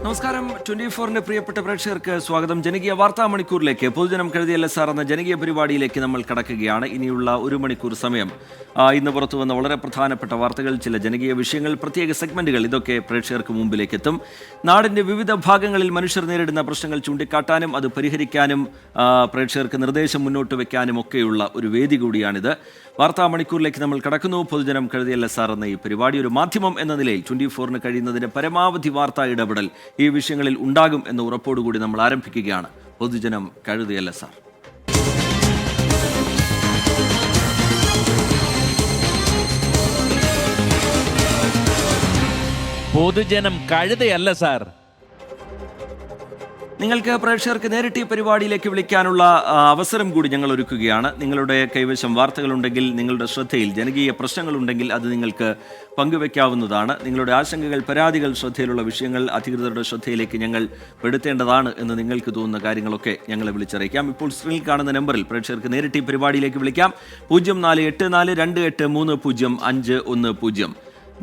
നമസ്കാരം. 24-ന്റെ പ്രിയപ്പെട്ട പ്രേക്ഷകർക്ക് സ്വാഗതം. ജനകീയ വാർത്താ മണിക്കൂറിലേക്ക്, പൊതുജനം കഴുതിയല്ല സാർ എന്ന ജനകീയ പരിപാടിയിലേക്ക് നമ്മൾ കടക്കുകയാണ്. ഇനിയുള്ള ഒരു മണിക്കൂർ സമയം ഇന്ന് പുറത്തു വന്ന വളരെ പ്രധാനപ്പെട്ട വാർത്തകൾ, ചില ജനകീയ വിഷയങ്ങൾ, പ്രത്യേക സെഗ്മെന്റുകൾ, ഇതൊക്കെ പ്രേക്ഷകർക്ക് മുമ്പിലേക്ക് എത്തും. നാടിന്റെ വിവിധ ഭാഗങ്ങളിൽ മനുഷ്യർ നേരിടുന്ന പ്രശ്നങ്ങൾ ചൂണ്ടിക്കാട്ടാനും അത് പരിഹരിക്കാനും പ്രേക്ഷകർക്ക് നിർദ്ദേശം മുന്നോട്ട് വെക്കാനും ഒക്കെയുള്ള ഒരു വേദി കൂടിയാണിത്. വാർത്താ മണിക്കൂറിലേക്ക് നമ്മൾ കടക്കുന്നു. പൊതുജനം കഴുതിയല്ല സാർ എന്ന ഈ പരിപാടി ഒരു മാധ്യമം എന്ന നിലയിൽ 24-ന് കഴിയുന്നതിന്റെ പരമാവധി വാർത്താ ഇടപെടൽ ഈ വിഷയങ്ങളിൽ ഉണ്ടാകും എന്ന ഉറപ്പോടുകൂടി നമ്മൾ ആരംഭിക്കുകയാണ് പൊതുജനം കഴുതിയല്ല സാർ. പൊതുജനം കഴുതയല്ല സാർ. നിങ്ങൾക്ക് പ്രേക്ഷകർക്ക് നേരിട്ട് ഈ പരിപാടിയിലേക്ക് വിളിക്കാനുള്ള അവസരം കൂടി ഞങ്ങൾ ഒരുക്കുകയാണ്. നിങ്ങളുടെ കൈവശം വാർത്തകളുണ്ടെങ്കിൽ, നിങ്ങളുടെ ശ്രദ്ധയിൽ ജനകീയ പ്രശ്നങ്ങളുണ്ടെങ്കിൽ അത് നിങ്ങൾക്ക് പങ്കുവെക്കാവുന്നതാണ്. നിങ്ങളുടെ ആശങ്കകൾ, പരാതികൾ, ശ്രദ്ധയിലുള്ള വിഷയങ്ങൾ അധികൃതരുടെ ശ്രദ്ധയിലേക്ക് ഞങ്ങൾ പെടുത്തേണ്ടതാണ് എന്ന് നിങ്ങൾക്ക് തോന്നുന്ന കാര്യങ്ങളൊക്കെ ഞങ്ങളെ വിളിച്ചറിയിക്കാം. ഇപ്പോൾ സ്ക്രീനിൽ കാണുന്ന നമ്പറിൽ പ്രേക്ഷകർക്ക് നേരിട്ട് ഈ പരിപാടിയിലേക്ക് വിളിക്കാം. 0484283510.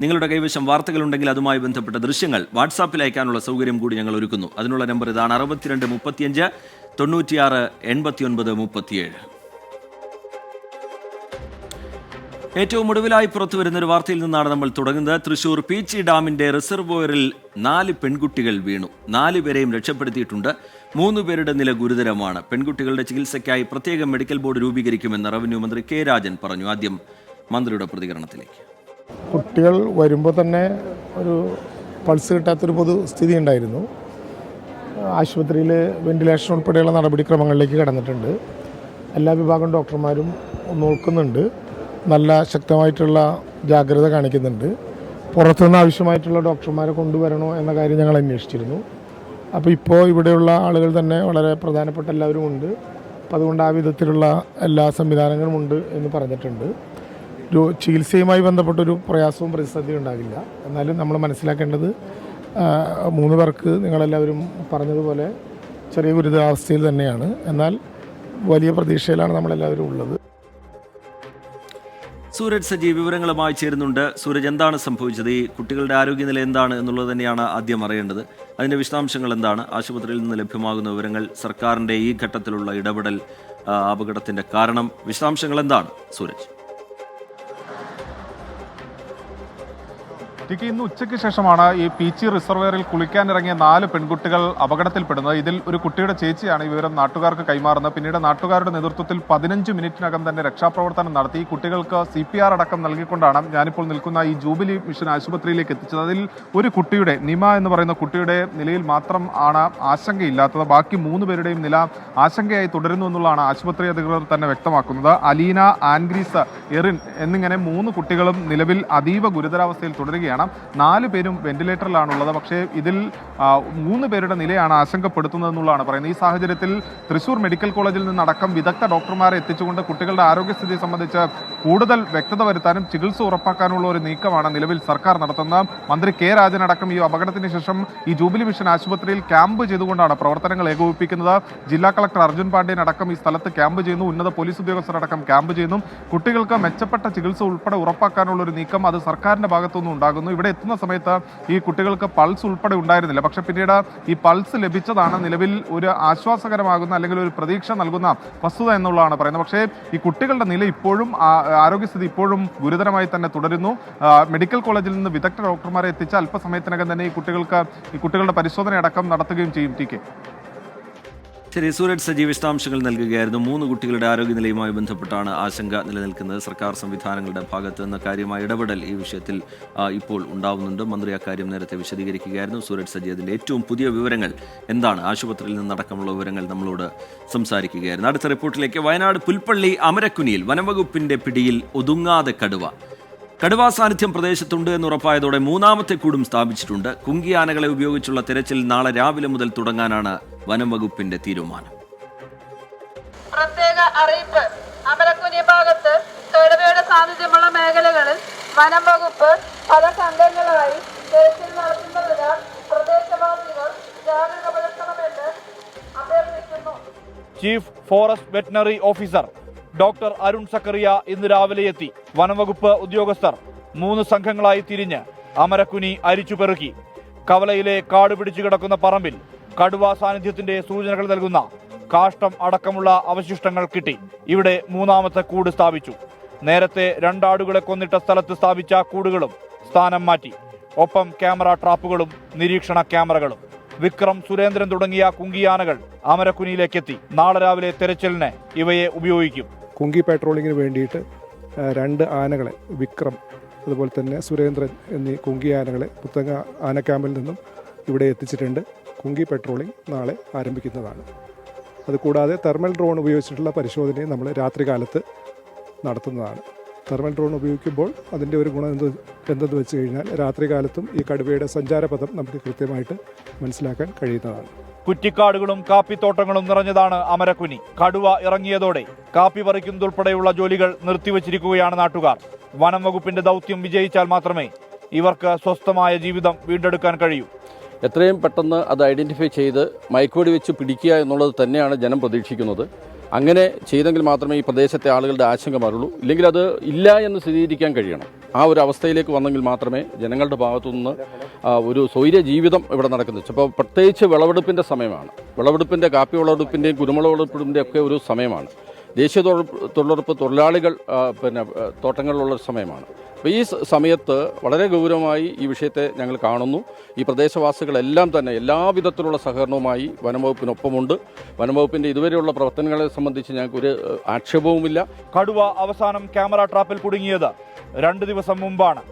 നിങ്ങളുടെ കൈവശം വാർത്തകളുണ്ടെങ്കിൽ അതുമായി ബന്ധപ്പെട്ട ദൃശ്യങ്ങൾ വാട്സാപ്പിൽ അയക്കാനുള്ള സൗകര്യം കൂടി ഞങ്ങൾ ഒരുക്കുന്നു. അതിനുള്ള നമ്പർ ഇതാണ്: 6235 96 89 37. ഏറ്റവും ഒടുവിലായി പുറത്തുവരുന്നൊരു വാർത്തയിൽ നിന്നാണ് നമ്മൾ തുടങ്ങുന്നത്. തൃശൂർ പീച്ചി ഡാമിന്റെ റിസർവോയറിൽ 4 പെൺകുട്ടികൾ വീണു. 4 പേരെയും രക്ഷപ്പെടുത്തിയിട്ടുണ്ട്. 3 പേരുടെ നില ഗുരുതരമാണ്. പെൺകുട്ടികളുടെ ചികിത്സയ്ക്കായി പ്രത്യേക മെഡിക്കൽ ബോർഡ് രൂപീകരിക്കുമെന്ന് റവന്യൂ മന്ത്രി കെ രാജൻ പറഞ്ഞു. ആദ്യം മന്ത്രിയുടെ പ്രതികരണത്തിലേക്ക്. കുട്ടികൾ വരുമ്പോൾ തന്നെ ഒരു പൾസ് കിട്ടാത്തൊരു പൊതുസ്ഥിതി ഉണ്ടായിരുന്നു. ആശുപത്രിയിൽ വെന്റിലേഷൻ ഉൾപ്പെടെയുള്ള നടപടിക്രമങ്ങളിലേക്ക് കടന്നിട്ടുണ്ട്. എല്ലാ വിഭാഗം ഡോക്ടർമാരും നോക്കുന്നുണ്ട്. നല്ല ശക്തമായിട്ടുള്ള ജാഗ്രത കാണിക്കുന്നുണ്ട്. പുറത്തുനിന്ന് ആവശ്യമായിട്ടുള്ള ഡോക്ടർമാരെ കൊണ്ടുവരണോ എന്ന കാര്യം ഞങ്ങൾ അന്വേഷിച്ചിരുന്നു. അപ്പോൾ ഇപ്പോൾ ഇവിടെയുള്ള ആളുകൾ തന്നെ വളരെ പ്രധാനപ്പെട്ട എല്ലാവരും ഉണ്ട്. അപ്പോൾ അതുകൊണ്ട് ആ വിധത്തിലുള്ള എല്ലാ സംവിധാനങ്ങളും ഉണ്ട് എന്ന് പറഞ്ഞിട്ടുണ്ട്. ഒരു ചികിത്സയുമായി ബന്ധപ്പെട്ടൊരു പ്രയാസവും പ്രതിസന്ധിയും ഉണ്ടാകില്ല. എന്നാലും നമ്മൾ മനസ്സിലാക്കേണ്ടത് 3 പേർക്ക് നിങ്ങളെല്ലാവരും പറഞ്ഞതുപോലെ ചെറിയ ഗുരുതരാവസ്ഥയിൽ തന്നെയാണ്. എന്നാൽ വലിയ പ്രതീക്ഷയിലാണ് നമ്മളെല്ലാവരും ഉള്ളത്. സൂരജ് സജി വിവരങ്ങളുമായി ചേരുന്നുണ്ട്. സൂരജ്, എന്താണ് സംഭവിച്ചത്? ഈ കുട്ടികളുടെ ആരോഗ്യനില എന്താണ് എന്നുള്ളത് തന്നെയാണ് ആദ്യം അറിയേണ്ടത്. അതിൻ്റെ വിശദാംശങ്ങൾ എന്താണ്? ആശുപത്രിയിൽ നിന്ന് ലഭ്യമാകുന്ന വിവരങ്ങൾ, സർക്കാരിൻ്റെ ഈ ഘട്ടത്തിലുള്ള ഇടപെടൽ, അപകടത്തിൻ്റെ കാരണം, വിശദാംശങ്ങൾ എന്താണ് സൂരജ്? ഇന്ന് ഉച്ചയ്ക്ക് ശേഷമാണ് ഈ പീച്ചി റിസർവയറിൽ കുളിക്കാനിറങ്ങിയ 4 പെൺകുട്ടികൾ അപകടത്തിൽപ്പെടുന്നത്. ഇതിൽ ഒരു കുട്ടിയുടെ ചേച്ചിയാണ് ഈ വിവരം നാട്ടുകാർക്ക് കൈമാറുന്നത്. പിന്നീട് നാട്ടുകാരുടെ നേതൃത്വത്തിൽ 15 മിനിറ്റിനകം തന്നെ രക്ഷാപ്രവർത്തനം നടത്തി. ഈ കുട്ടികൾക്ക് CPR അടക്കം നൽകിക്കൊണ്ടാണ് ഞാനിപ്പോൾ നിൽക്കുന്ന ഈ ജൂബിലി മിഷൻ ആശുപത്രിയിലേക്ക് എത്തിച്ചത്. അതിൽ ഒരു കുട്ടിയുടെ, നിമ എന്ന് പറയുന്ന കുട്ടിയുടെ നിലയിൽ മാത്രം ആണ് ആശങ്കയില്ലാത്തത്. ബാക്കി 3 പേരുടെയും നില ആശങ്കയായി തുടരുന്നു എന്നുള്ളതാണ് ആശുപത്രി അധികൃതർ തന്നെ വ്യക്തമാക്കുന്നത്. അലീന, ആൻഗ്രീസ്, എറിൻ എന്നിങ്ങനെ 3 കുട്ടികളും നിലവിൽ അതീവ ഗുരുതരാവസ്ഥയിൽ തുടരുകയാണ്. 4 പേരും വെന്റിലേറ്ററിലാണുള്ളത്. പക്ഷേ ഇതിൽ 3 പേരുടെ നിലയാണ് ആശങ്കപ്പെടുത്തുന്നതെന്നുള്ളതാണ് പറയുന്നത്. ഈ സാഹചര്യത്തിൽ തൃശൂർ മെഡിക്കൽ കോളേജിൽ നിന്നടക്കം വിദഗ്ധ ഡോക്ടർമാരെ എത്തിച്ചുകൊണ്ട് കുട്ടികളുടെ ആരോഗ്യസ്ഥിതി സംബന്ധിച്ച് കൂടുതൽ വ്യക്തത വരുത്താനും ചികിത്സ ഉറപ്പാക്കാനുള്ള ഒരു നീക്കമാണ് നിലവിൽ സർക്കാർ നടത്തുന്നത്. മന്ത്രി കെ രാജൻ അടക്കം ഈ അപകടത്തിന് ശേഷം ഈ ജൂബിലി മിഷൻ ആശുപത്രിയിൽ ക്യാമ്പ് ചെയ്തുകൊണ്ടാണ് പ്രവർത്തനങ്ങൾ ഏകോപിപ്പിക്കുന്നത്. ജില്ലാ കളക്ടർ അർജുൻ പാണ്ഡ്യൻ അടക്കം ഈ സ്ഥലത്ത് ക്യാമ്പ് ചെയ്യുന്നു. ഉന്നത പോലീസ് ഉദ്യോഗസ്ഥരടക്കം ക്യാമ്പ് ചെയ്യുന്നു. കുട്ടികൾക്ക് മെച്ചപ്പെട്ട ചികിത്സ ഉൾപ്പെടെ ഉറപ്പാക്കാനുള്ള ഒരു നീക്കം അത് സർക്കാരിന്റെ ഭാഗത്തുനിന്നും ഉണ്ടാകുന്നു. ഇവിടെ എത്തുന്ന സമയത്ത് ഈ കുട്ടികൾക്ക് പൾസ് ഉൾപ്പെടെ ഉണ്ടായിരുന്നില്ല. പക്ഷെ പിന്നീട് ഈ പൾസ് ലഭിച്ചതാണ് നിലവിൽ ഒരു ആശ്വാസകരമാകുന്ന അല്ലെങ്കിൽ ഒരു പ്രതീക്ഷ നൽകുന്ന വസ്തുത എന്നുള്ളതാണ് പറയുന്നത്. പക്ഷേ ഈ കുട്ടികളുടെ നില ഇപ്പോഴും, ആരോഗ്യസ്ഥിതി ഇപ്പോഴും ഗുരുതരമായി തന്നെ തുടരുന്നു. മെഡിക്കൽ കോളേജിൽ നിന്ന് വിദഗ്ധ ഡോക്ടർമാരെ എത്തിച്ച അല്പസമയത്തിനകം തന്നെ ഈ കുട്ടികളുടെ പരിശോധനയടക്കം നടത്തുകയും ചെയ്യും. ടി.കെ. ശരി, സൂരജ് സജി വിശദാംശങ്ങൾ നൽകുകയായിരുന്നു. 3 കുട്ടികളുടെ ആരോഗ്യനിലയുമായി ബന്ധപ്പെട്ടാണ് ആശങ്ക നിലനിൽക്കുന്നത്. സർക്കാർ സംവിധാനങ്ങളുടെ ഭാഗത്ത് നിന്ന് കാര്യമായ ഇടപെടൽ ഈ വിഷയത്തിൽ ഇപ്പോൾ ഉണ്ടാവുന്നുണ്ട്. മന്ത്രി അക്കാര്യം നേരത്തെ വിശദീകരിക്കുകയായിരുന്നു. സൂരജ് സജി അതിൻ്റെ ഏറ്റവും പുതിയ വിവരങ്ങൾ എന്താണ്, ആശുപത്രിയിൽ നിന്നടക്കമുള്ള വിവരങ്ങൾ നമ്മളോട് സംസാരിക്കുകയായിരുന്നു. അടുത്ത റിപ്പോർട്ടിലേക്ക്. വയനാട് പുൽപ്പള്ളി അമരക്കുനിയിൽ വനംവകുപ്പിന്റെ പിടിയിൽ ഒതുങ്ങാതെ കടുവാ സാന്നിധ്യം പ്രദേശത്തുണ്ട് എന്നുറപ്പായതോടെ 3ാമത്തെ കൂടും സ്ഥാപിച്ചിട്ടുണ്ട്. കുങ്കിയാനകളെ ഉപയോഗിച്ചുള്ള തിരച്ചിൽ നാളെ രാവിലെ മുതൽ തുടങ്ങാനാണ് വനം വകുപ്പിന്റെ തീരുമാനം. പ്രത്യേക അറിയിപ്പ്. അമരക്കുനി ഭാഗത്ത് കടുവയുടെ സാന്നിധ്യമുള്ള മേഖലകളിൽ വനം വകുപ്പ് പല സംഘങ്ങളായി തിരച്ചിൽ നടത്തുന്നതിനാൽ പ്രദേശവാസികൾ ജാഗ്രത പുലർത്തണമെന്ന് അഭ്യർത്ഥിക്കുന്നു. Chief forest veterinary officer doctor Arun Zacharia ഇന്ന് രാവിലെ എത്തി. വനംവകുപ്പ് ഉദ്യോഗസ്ഥർ 3 സംഘങ്ങളായി തിരിഞ്ഞ് അമരക്കുനി അരിച്ചുപെറുക്കി. കവലയിലെ കാട് പിടിച്ചു കിടക്കുന്ന പറമ്പിൽ കടുവ സാന്നിധ്യത്തിന്റെ സൂചനകൾ നൽകുന്ന കാഷ്ടം അടക്കമുള്ള അവശിഷ്ടങ്ങൾ കിട്ടി. ഇവിടെ മൂന്നാമത്തെ കൂട് സ്ഥാപിച്ചു. നേരത്തെ 2 ആടുകളെ കൊന്നിട്ട സ്ഥലത്ത് സ്ഥാപിച്ച കൂടുകളും സ്ഥാനം മാറ്റി. ഒപ്പം ക്യാമറ ട്രാപ്പുകളും നിരീക്ഷണ ക്യാമറകളും. വിക്രം, സുരേന്ദ്രൻ തുടങ്ങിയ കുങ്കിയാനകൾ അമരക്കുനിയിലേക്കെത്തി. നാളെ രാവിലെ തെരച്ചിലിന് ഇവയെ ഉപയോഗിക്കും. കുങ്കി പെട്രോളിങ്ങിന് വേണ്ടിയിട്ട് 2 ആനകളെ, വിക്രം അതുപോലെ തന്നെ സുരേന്ദ്രൻ എന്നീ കുങ്കി ആനകളെ പുത്തങ്ങ ആന ക്യാമ്പിൽ നിന്നും ഇവിടെ എത്തിച്ചിട്ടുണ്ട്. കുങ്കി പെട്രോളിംഗ് നാളെ ആരംഭിക്കുന്നതാണ്. അതുകൂടാതെ തെർമൽ ഡ്രോൺ ഉപയോഗിച്ചിട്ടുള്ള പരിശോധനയും നമ്മൾ രാത്രികാലത്ത് നടത്തുന്നതാണ്. തെർമൽ ഡ്രോൺ ഉപയോഗിക്കുമ്പോൾ അതിൻ്റെ ഒരു ഗുണം എന്തെന്ന് വെച്ച് കഴിഞ്ഞാൽ രാത്രികാലത്തും ഈ കടുവയുടെ സഞ്ചാരപഥം നമുക്ക് കൃത്യമായിട്ട് മനസ്സിലാക്കാൻ കഴിയുന്നതാണ്. കുറ്റിക്കാടുകളും കാപ്പിത്തോട്ടങ്ങളും നിറഞ്ഞതാണ് അമരക്കുനി. കടുവ ഇറങ്ങിയതോടെ കാപ്പി പറിക്കുന്നതുൾപ്പെടെയുള്ള ജോലികൾ നിർത്തിവച്ചിരിക്കുകയാണ് നാട്ടുകാർ. വനം വകുപ്പിന്റെ ദൗത്യം വിജയിച്ചാൽ മാത്രമേ ഇവർക്ക് സ്വസ്ഥമായ ജീവിതം വീണ്ടെടുക്കാൻ കഴിയൂ. എത്രയും പെട്ടെന്ന് അത് ഐഡൻറ്റിഫൈ ചെയ്ത് മയക്കുവെടി വെച്ച് പിടിക്കുക എന്നുള്ളത് തന്നെയാണ് ജനം പ്രതീക്ഷിക്കുന്നത്. അങ്ങനെ ചെയ്തെങ്കിൽ മാത്രമേ ഈ പ്രദേശത്തെ ആളുകളുടെ ആശങ്ക മാറുള്ളൂ. ഇല്ലെങ്കിൽ അത് ഇല്ല എന്ന് സ്ഥിരീകരിക്കാൻ കഴിയണം. ആ ഒരു അവസ്ഥയിലേക്ക് വന്നെങ്കിൽ മാത്രമേ ജനങ്ങളുടെ ഭാഗത്തുനിന്ന് ഒരു സ്വൈര്യ ജീവിതം ഇവിടെ നടക്കുന്നത്. ഇപ്പോൾ പ്രത്യേകിച്ച് വിളവെടുപ്പിൻ്റെ സമയമാണ്. വിളവെടുപ്പിൻ്റെ, കാപ്പി വിളവെടുപ്പിൻ്റെയും കുരുമുളക് വിളവെടുപ്പിൻ്റെ ഒക്കെ ഒരു സമയമാണ്. ദേശീയ തൊഴിലുറപ്പ് തൊഴിലാളികൾ തോട്ടങ്ങളിലുള്ള സമയമാണ്. അപ്പോൾ ഈ സമയത്ത് വളരെ ഗൗരവമായി ഈ വിഷയത്തെ ഞങ്ങൾ കാണുന്നു. ഈ പ്രദേശവാസികളെല്ലാം തന്നെ എല്ലാവിധത്തിലുള്ള സഹകരണവുമായി വനംവകുപ്പിനൊപ്പമുണ്ട്. വനംവകുപ്പിൻ്റെ ഇതുവരെയുള്ള പ്രവർത്തനങ്ങളെ സംബന്ധിച്ച് ഞങ്ങൾക്കൊരു ആക്ഷേപവുമില്ല. കടുവ അവസാനം ക്യാമറ ട്രാപ്പിൽ കുടുങ്ങിയത് 2 ദിവസം മുമ്പാണ്.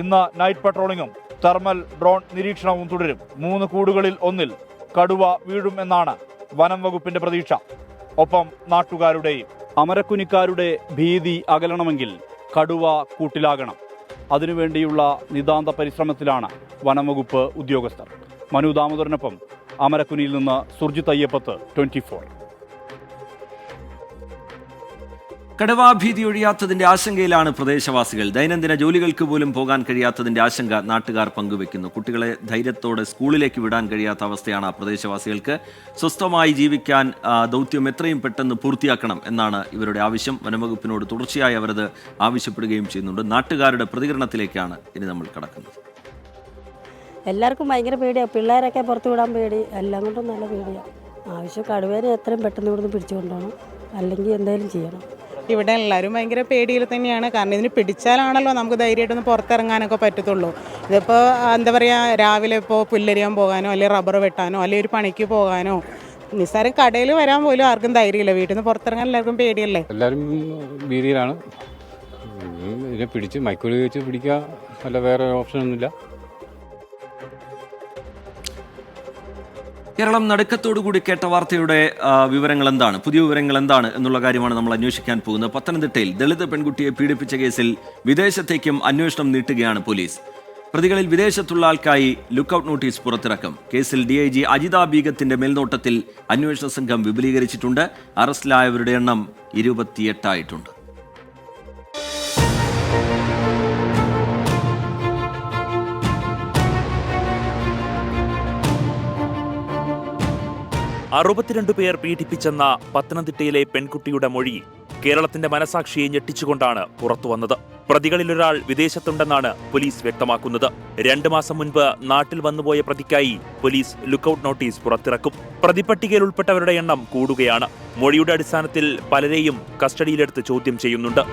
ഇന്ന് നൈറ്റ് പട്രോളിങ്ങും തെർമൽ ഡ്രോൺ നിരീക്ഷണവും തുടരും. 3 കൂടുകളിൽ ഒന്നിൽ കടുവ വീഴും എന്നാണ് വനം വകുപ്പിന്റെ പ്രതീക്ഷ. ഒപ്പം നാട്ടുകാരുടെയും. അമരക്കുനിക്കാരുടെ ഭീതി അകലണമെങ്കിൽ കടുവ കൂട്ടിലാകണം. അതിനുവേണ്ടിയുള്ള നിതാന്ത പരിശ്രമത്തിലാണ് വനംവകുപ്പ് ഉദ്യോഗസ്ഥർ. മനു ദാമോദരനൊപ്പം അമരക്കുനിയിൽ നിന്ന് സുർജിത് അയ്യപ്പത്ത്, 24. കടുവാഭീതി ഒഴിയാത്തതിന്റെ ആശങ്കയിലാണ് പ്രദേശവാസികൾ. ദൈനംദിന ജോലികൾക്ക് പോലും പോകാൻ കഴിയാത്തതിന്റെ ആശങ്ക നാട്ടുകാർ പങ്കുവെക്കുന്നു. കുട്ടികളെ ധൈര്യത്തോടെ സ്കൂളിലേക്ക് വിടാൻ കഴിയാത്ത അവസ്ഥയാണ് പ്രദേശവാസികൾക്ക്. സ്വസ്ഥമായി ജീവിക്കാൻ ദൗത്യം എത്രയും പെട്ടെന്ന് പൂർത്തിയാക്കണം എന്നാണ് ഇവരുടെ ആവശ്യം. വനംവകുപ്പിനോട് തുടർച്ചയായി അവരത് ആവശ്യപ്പെടുകയും ചെയ്യുന്നുണ്ട്. നാട്ടുകാരുടെ പ്രതികരണത്തിലേക്കാണ് ഇനി നമ്മൾ കടക്കുന്നത്. എല്ലാവർക്കും ഭയങ്കര പേടിയാണ്. പിള്ളേരൊക്കെ പുറത്തു വിടാൻ പേടി. എല്ലാം കൊണ്ടും നല്ല പേടിയാണ്. ആവശ്യം കടുവേനെ എത്രയും പെട്ടെന്ന് ഇവിടുന്ന് പിടിച്ചു കൊണ്ടുപോകണം, അല്ലെങ്കിൽ എന്തെങ്കിലും ചെയ്യണം. ഇവിടെ എല്ലാവരും ഭയങ്കര പേടിയിൽ തന്നെയാണ്. കാരണം ഇതിന് പിടിച്ചാലാണല്ലോ നമുക്ക് ധൈര്യമായിട്ടൊന്ന് പുറത്തിറങ്ങാനൊക്കെ പറ്റത്തുള്ളൂ. ഇതിപ്പോൾ എന്താ പറയുക, രാവിലെ ഇപ്പോൾ പുല്ലരിയാൻ പോകാനോ അല്ലെങ്കിൽ റബ്ബർ വെട്ടാനോ അല്ലെങ്കിൽ ഒരു പണിക്ക് പോകാനോ, നിസ്സാരം കടയിൽ വരാൻ പോലും ആർക്കും ധൈര്യമില്ല. വീട്ടിൽ നിന്ന് പുറത്തിറങ്ങാൻ എല്ലാവർക്കും പേടിയല്ലേ. എല്ലാവരും ഭീതിയിലാണ്. ഇതിനെ പിടിച്ച് മയക്കുവെടി വെച്ച് പിടിക്കുക, അല്ല വേറെ ഓപ്ഷനൊന്നുമില്ല. കേരളം നടുക്കത്തോടുകൂടി കേട്ട വാർത്തയുടെ വിവരങ്ങൾ എന്താണ്, പുതിയ വിവരങ്ങൾ എന്താണ് എന്നുള്ള കാര്യമാണ് നമ്മൾ അന്വേഷിക്കാൻ പോകുന്നത്. പത്തനംതിട്ടയിൽ ദളിത് പെൺകുട്ടിയെ പീഡിപ്പിച്ച കേസിൽ വിദേശത്തേക്കും അന്വേഷണം നീട്ടുകയാണ് പോലീസ്. പ്രതികളിൽ വിദേശത്തുള്ള ആൾക്കായി ലുക്കൌട്ട് നോട്ടീസ് പുറത്തിറക്കും. കേസിൽ DIG അജിത ബീഗത്തിന്റെ മേൽനോട്ടത്തിൽ അന്വേഷണ സംഘം വിപുലീകരിച്ചിട്ടുണ്ട്. അറസ്റ്റിലായവരുടെ എണ്ണം 28 ആയിട്ടുണ്ട്. പേർ പീഡിപ്പിച്ചെന്ന പത്തനംതിട്ടയിലെ പെൺകുട്ടിയുടെ മൊഴി കേരളത്തിന്റെ മനസാക്ഷിയെ ഞെട്ടിച്ചുകൊണ്ടാണ് പുറത്തുവന്നത്. പ്രതികളിലൊരാൾ വിദേശത്തുണ്ടെന്നാണ് പോലീസ് വ്യക്തമാക്കുന്നത്. 2 മാസം മുൻപ് നാട്ടിൽ വന്നുപോയ പ്രതിക്കായി പോലീസ് ലുക്കൌട്ട് നോട്ടീസ് പുറത്തിറക്കും. പ്രതിപട്ടികയിൽ ഉൾപ്പെട്ടവരുടെ എണ്ണം കൂടുകയാണ്. മൊഴിയുടെ അടിസ്ഥാനത്തിൽ പലരെയും കസ്റ്റഡിയിലെടുത്ത് ചോദ്യം ചെയ്യുന്നുണ്ട്.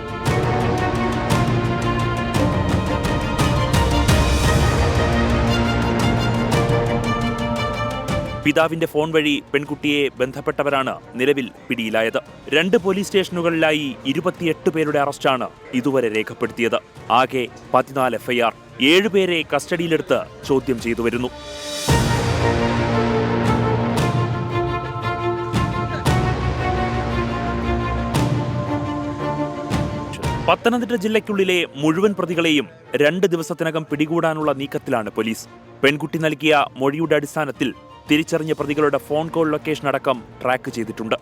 പിതാവിന്റെ ഫോൺ വഴി പെൺകുട്ടിയെ ബന്ധപ്പെട്ടവരാണ് നിലവിൽ പിടിയിലായത്. 2 പോലീസ് സ്റ്റേഷനുകളിലായി 28 പേരുടെ അറസ്റ്റാണ് ഇതുവരെ രേഖപ്പെടുത്തിയത്. ആകെ 14 FIR. 7 പേരെ കസ്റ്റഡിയിലെടുത്ത് ചോദ്യം ചെയ്തു വരുന്നു. പത്തനംതിട്ട ജില്ലയ്ക്കുള്ളിലെ മുഴുവൻ പ്രതികളെയും 2 ദിവസത്തിനകം പിടികൂടാനുള്ള നീക്കത്തിലാണ് പോലീസ്. പെൺകുട്ടി നൽകിയ മൊഴിയുടെ അടിസ്ഥാനത്തിൽ തിരിച്ചറിഞ്ഞ പ്രതികളുടെ ഫോൺ കോൾ ലൊക്കേഷൻ അടക്കം ട്രാക്ക് ചെയ്തിട്ടുണ്ട്.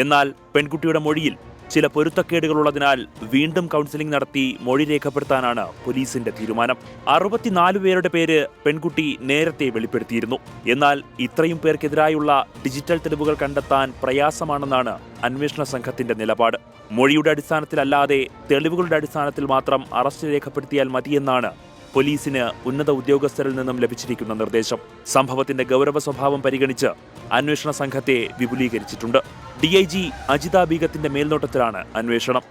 എന്നാൽ പെൺകുട്ടിയുടെ മൊഴിയിൽ ചില പൊരുത്തക്കേടുകളുള്ളതിനാൽ വീണ്ടും കൗൺസിലിംഗ് നടത്തി മൊഴി രേഖപ്പെടുത്താനാണ് പോലീസിന്റെ തീരുമാനം. 64 പേരുടെ പേര് പെൺകുട്ടി നേരത്തെ വെളിപ്പെടുത്തിയിരുന്നു. എന്നാൽ ഇത്രയും പേർക്കെതിരായുള്ള ഡിജിറ്റൽ തെളിവുകൾ കണ്ടെത്താൻ പ്രയാസമാണെന്നാണ് അന്വേഷണ സംഘത്തിന്റെ നിലപാട്. മൊഴിയുടെ അടിസ്ഥാനത്തിലല്ലാതെ തെളിവുകളുടെ അടിസ്ഥാനത്തിൽ മാത്രം അറസ്റ്റ് രേഖപ്പെടുത്തിയാൽ മതിയെന്നാണ് പോലീസിന് ഉന്നത ഉദ്യോഗസ്ഥരിൽ നിന്നും ലഭിച്ചിരിക്കുന്ന നിർദ്ദേശം. സംഭവത്തിന്റെ ഗൗരവ സ്വഭാവം പരിഗണിച്ച് അന്വേഷണ സംഘത്തെ വിപുലീകരിച്ചിട്ടുണ്ട്. DIG അജിത ബീഗത്തിന്റെ മേൽനോട്ടത്തിലാണ് അന്വേഷണം.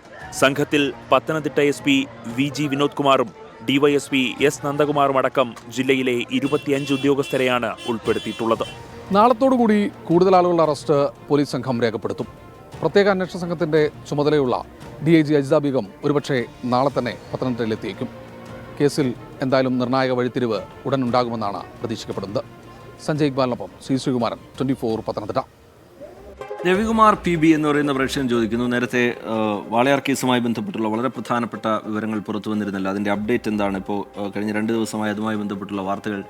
സംഘത്തിൽ പത്തനംതിട്ട SP VG വിനോദ് കുമാറും DYSP S നന്ദകുമാറും അടക്കം ജില്ലയിലെ 25 ഉദ്യോഗസ്ഥരെയാണ് ഉൾപ്പെടുത്തിയിട്ടുള്ളത്. നാളത്തോടുകൂടി കൂടുതൽ ആളുകളുടെ അറസ്റ്റ് പോലീസ് സംഘം രേഖപ്പെടുത്തും. പ്രത്യേക അന്വേഷണ സംഘത്തിന്റെ ചുമതലയുള്ള DIG അജിത ബീഗം ഒരുപക്ഷെ നാളെ തന്നെ പത്തനംതിട്ടയിലെത്തിയേക്കും. കേസിൽ എന്തായാലും നിർണായക വഴിത്തിരിവ് ഉടൻ ഉണ്ടാകുമെന്നാണ് പ്രതീക്ഷിക്കപ്പെടുന്നത്. സഞ്ജയ് ഇക്ബാലിനൊപ്പം ശ്രീകുമാരൻ, 24 പത്തനംതിട്ട. രവികുമാർ PB എന്ന് പറയുന്ന പ്രേക്ഷകൻ ചോദിക്കുന്നു, നേരത്തെ വാളയാർ കേസുമായി ബന്ധപ്പെട്ടുള്ള വളരെ പ്രധാനപ്പെട്ട വിവരങ്ങൾ പുറത്തു വന്നിരുന്നില്ല, അതിൻ്റെ അപ്ഡേറ്റ് എന്താണ്? ഇപ്പോൾ കഴിഞ്ഞ 2 ദിവസമായി അതുമായി ബന്ധപ്പെട്ടുള്ള വാർത്തകൾ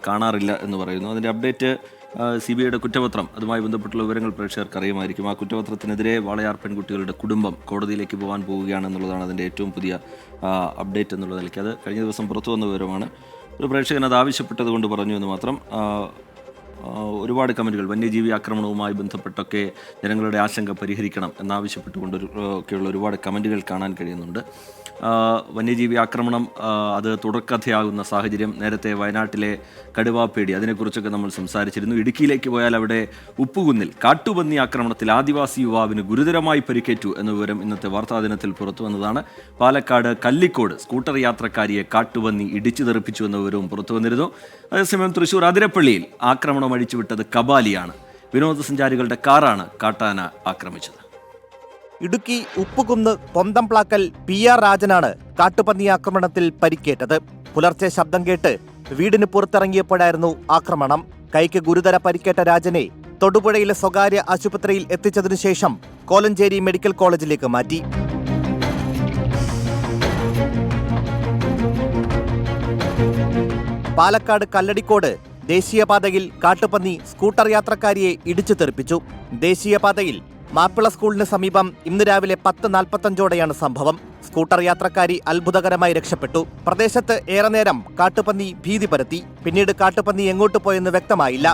കാണാറില്ല എന്ന് പറയുന്നു. അതിൻ്റെ അപ്ഡേറ്റ് CBIയുടെ കുറ്റപത്രം, അതുമായി ബന്ധപ്പെട്ടുള്ള വിവരങ്ങൾ പ്രേക്ഷകർക്ക് അറിയുമായിരിക്കും. ആ കുറ്റപത്രത്തിനെതിരെ വാളയാർ പെൺകുട്ടികളുടെ കുടുംബം കോടതിയിലേക്ക് പോകാൻ പോവുകയാണെന്നുള്ളതാണ് അതിൻ്റെ ഏറ്റവും പുതിയ അപ്ഡേറ്റ് എന്നുള്ള നിലയ്ക്ക്. അത് കഴിഞ്ഞ ദിവസം പുറത്തു വന്ന വിവരമാണ്. ഒരു പ്രേക്ഷകൻ അത് ആവശ്യപ്പെട്ടത് കൊണ്ട് പറഞ്ഞു എന്ന് മാത്രം. ഒരുപാട് കമൻറ്റുകൾ വന്യജീവി ആക്രമണവുമായി ബന്ധപ്പെട്ടൊക്കെ ജനങ്ങളുടെ ആശങ്ക പരിഹരിക്കണം എന്നാവശ്യപ്പെട്ടുകൊണ്ട് ഒക്കെയുള്ള ഒരുപാട് കമൻറ്റുകൾ കാണാൻ കഴിയുന്നുണ്ട്. വന്യജീവി ആക്രമണം അത് തുടർക്കഥയാകുന്ന സാഹചര്യം, നേരത്തെ വയനാട്ടിലെ കടുവാപ്പേടി, അതിനെക്കുറിച്ചൊക്കെ നമ്മൾ സംസാരിച്ചിരുന്നു. ഇടുക്കിയിലേക്ക് പോയാൽ അവിടെ ഉപ്പുകുന്നിൽ കാട്ടുപന്നി ആക്രമണത്തിൽ ആദിവാസി യുവാവിന് ഗുരുതരമായി പരിക്കേറ്റു എന്ന വിവരം ഇന്നത്തെ വാർത്താദിനത്തിൽ പുറത്തു വന്നതാണ്. പാലക്കാട് കല്ലിക്കോട് സ്കൂട്ടർ യാത്രക്കാരിയെ കാട്ടുപന്നി ഇടിച്ചു തെറിപ്പിച്ചു എന്ന വിവരവും പുറത്തു വന്നിരുന്നു. അതേസമയം തൃശൂർ അതിരപ്പള്ളിയിൽ ആക്രമണം അഴിച്ചുവിട്ടത് കബാലിയാണ്. വിനോദസഞ്ചാരികളുടെ കാറാണ് കാട്ടാന ആക്രമിച്ചത്. ഇടുക്കി ഉപ്പുകുന്ന് പൊന്തംപ്ലാക്കൽ PR രാജനാണ് കാട്ടുപന്നി ആക്രമണത്തിൽ പരിക്കേറ്റത്. പുലർച്ചെ ശബ്ദം കേട്ട് വീടിന് പുറത്തിറങ്ങിയപ്പോഴായിരുന്നു ആക്രമണം. കൈക്ക് ഗുരുതര പരിക്കേറ്റ രാജനെ തൊടുപുഴയിലെ സ്വകാര്യ ആശുപത്രിയിൽ എത്തിച്ചതിനു ശേഷം കോലഞ്ചേരി മെഡിക്കൽ കോളേജിലേക്ക് മാറ്റി. പാലക്കാട് കല്ലടിക്കോട് ദേശീയപാതയിൽ കാട്ടുപന്നി സ്കൂട്ടർ യാത്രക്കാരിയെ ഇടിച്ചു തെറിപ്പിച്ചു. ദേശീയപാതയിൽ മാപ്പിള സ്കൂളിന് സമീപം ഇന്ന് രാവിലെ 10:45ഓടെയാണ് സംഭവം. സ്കൂട്ടർ യാത്രക്കാരി അത്ഭുതകരമായി രക്ഷപ്പെട്ടു. പ്രദേശത്ത് ഏറെ നേരം കാട്ടുപന്നി ഭീതി പരത്തി. പിന്നീട് കാട്ടുപന്നി എങ്ങോട്ട് പോയെന്ന് വ്യക്തമായില്ല.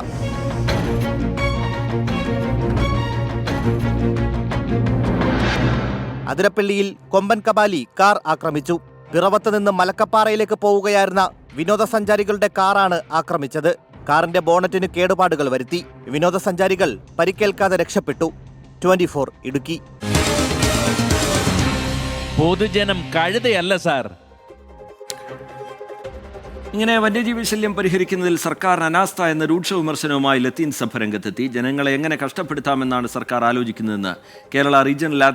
അതിരപ്പള്ളിയിൽ കൊമ്പൻ കബാലി കാർ ആക്രമിച്ചു. പിറവത്ത് നിന്ന് മലക്കപ്പാറയിലേക്ക് പോവുകയായിരുന്ന വിനോദസഞ്ചാരികളുടെ കാറാണ് ആക്രമിച്ചത്. കാറിന്റെ ബോണറ്റിന് കേടുപാടുകൾ വരുത്തി. വിനോദസഞ്ചാരികൾ പരിക്കേൽക്കാതെ രക്ഷപ്പെട്ടു. 24 ഇടുക്കി. പൊതുജനം കഴുതയല്ല സാർ. ഇങ്ങനെ വന്യജീവി ശല്യം പരിഹരിക്കുന്നതിൽ സർക്കാരിന് അനാസ്ഥ എന്ന രൂക്ഷ വിമർശനവുമായി ലത്തീൻ സഭ രംഗത്തെത്തി. ജനങ്ങളെ എങ്ങനെ കഷ്ടപ്പെടുത്താമെന്നാണ് സർക്കാർ ആലോചിക്കുന്നതെന്ന് Kerala regional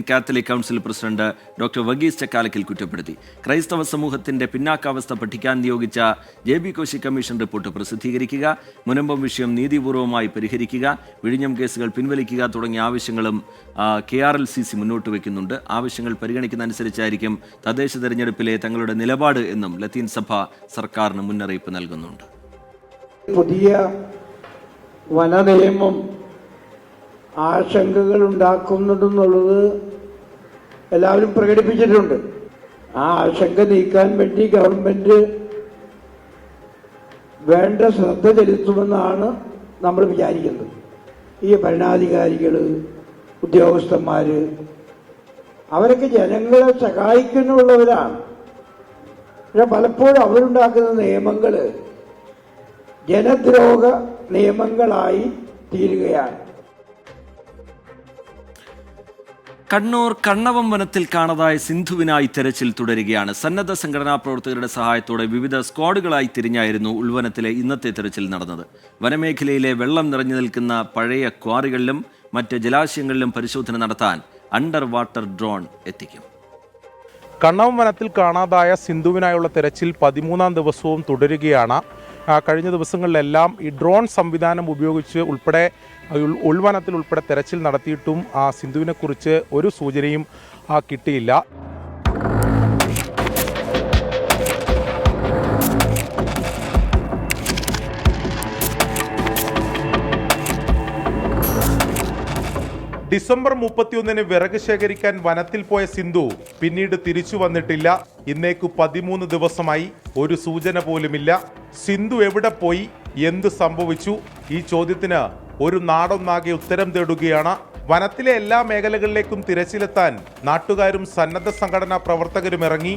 catholic council president doctor Varghese Chakkalakkal കുറ്റപ്പെടുത്തി. ക്രൈസ്തവ സമൂഹത്തിന്റെ പിന്നാക്കാവസ്ഥ പഠിക്കാൻ നിയോഗിച്ച JB കോശി കമ്മീഷൻ റിപ്പോർട്ട് പ്രസിദ്ധീകരിക്കുക, മുനമ്പം വിഷയം നീതിപൂർവമായി പരിഹരിക്കുക, വിഴിഞ്ഞം കേസുകൾ പിൻവലിക്കുക തുടങ്ങിയ ആവശ്യങ്ങളും KRLCC മുന്നോട്ട് വയ്ക്കുന്നുണ്ട്. ആവശ്യങ്ങൾ പരിഗണിക്കുന്ന അനുസരിച്ചായിരിക്കും തദ്ദേശ തെരഞ്ഞെടുപ്പിലെ തങ്ങളുടെ നിലപാട് എന്നും ലത്തീൻ സഭ സർക്കാരിന് മുന്നറിയിപ്പ് നൽകുന്നുണ്ട്. പുതിയ വനനിയമം ആശങ്കകൾ ഉണ്ടാക്കുന്നുണ്ടെന്നുള്ളത് എല്ലാവരും പ്രകടിപ്പിച്ചിട്ടുണ്ട്. ആ ആശങ്ക നീക്കാൻ വേണ്ടി ഗവൺമെന്റ് വേണ്ട ശ്രദ്ധ ചെലുത്തുമെന്നാണ് നമ്മൾ വിചാരിക്കുന്നത്. ഈ ഭരണാധികാരികൾ, ഉദ്യോഗസ്ഥന്മാർ, അവരൊക്കെ ജനങ്ങളെ സഹായിക്കുന്നുള്ളവരാണ്. പക്ഷെ പലപ്പോഴും അവരുണ്ടാക്കുന്ന നിയമങ്ങൾ ജനദ്രോഹ നിയമങ്ങളായി തീരുകയാണ്. കണ്ണൂർ കണ്ണവം വനത്തിൽ കാണാതായ സിന്ധുവിനായി തെരച്ചിൽ തുടരുകയാണ്. സന്നദ്ധ സംഘടനാ പ്രവർത്തകരുടെ സഹായത്തോടെ വിവിധ സ്ക്വാഡുകളായി തിരിഞ്ഞായിരുന്നു ഉൾവനത്തിലെ ഇന്നത്തെ തെരച്ചിൽ നടന്നത്. വനമേഖലയിലെ വെള്ളം നിറഞ്ഞു നിൽക്കുന്ന പഴയ ക്വാറികളിലും മറ്റ് ജലാശയങ്ങളിലും പരിശോധന നടത്താൻ അണ്ടർ വാട്ടർ ഡ്രോൺ എത്തിക്കും. കണ്ണവം വനത്തിൽ കാണാതായ സിന്ധുവിനായുള്ള തെരച്ചിൽ 13ാം ദിവസവും തുടരുകയാണ്. കഴിഞ്ഞ ദിവസങ്ങളിലെല്ലാം ഈ ഡ്രോൺ സംവിധാനം ഉപയോഗിച്ച് ഉൾപ്പെടെ ഉൾവനത്തിൽ ഉൾപ്പെടെ തെരച്ചിൽ നടത്തിയിട്ടും സിന്ധുവിനെക്കുറിച്ച് ഒരു സൂചനയും കിട്ടിയില്ല. ഡിസംബർ 31-ന് വിറക് ശേഖരിക്കാൻ വനത്തിൽ പോയ സിന്ധു പിന്നീട് തിരിച്ചു വന്നിട്ടില്ല. ഇന്നേക്കു 13 ദിവസമായി ഒരു സൂചന പോലുമില്ല. സിന്ധു എവിടെ പോയി, എന്ത് സംഭവിച്ചു? ഈ ചോദ്യത്തിന് ഒരു നാടൊന്നാകെ ഉത്തരം തേടുകയാണ്. വനത്തിലെ എല്ലാ മേഖലകളിലേക്കും തിരച്ചിലെത്താൻ നാട്ടുകാരും സന്നദ്ധ സംഘടനാ പ്രവർത്തകരും ഇറങ്ങി.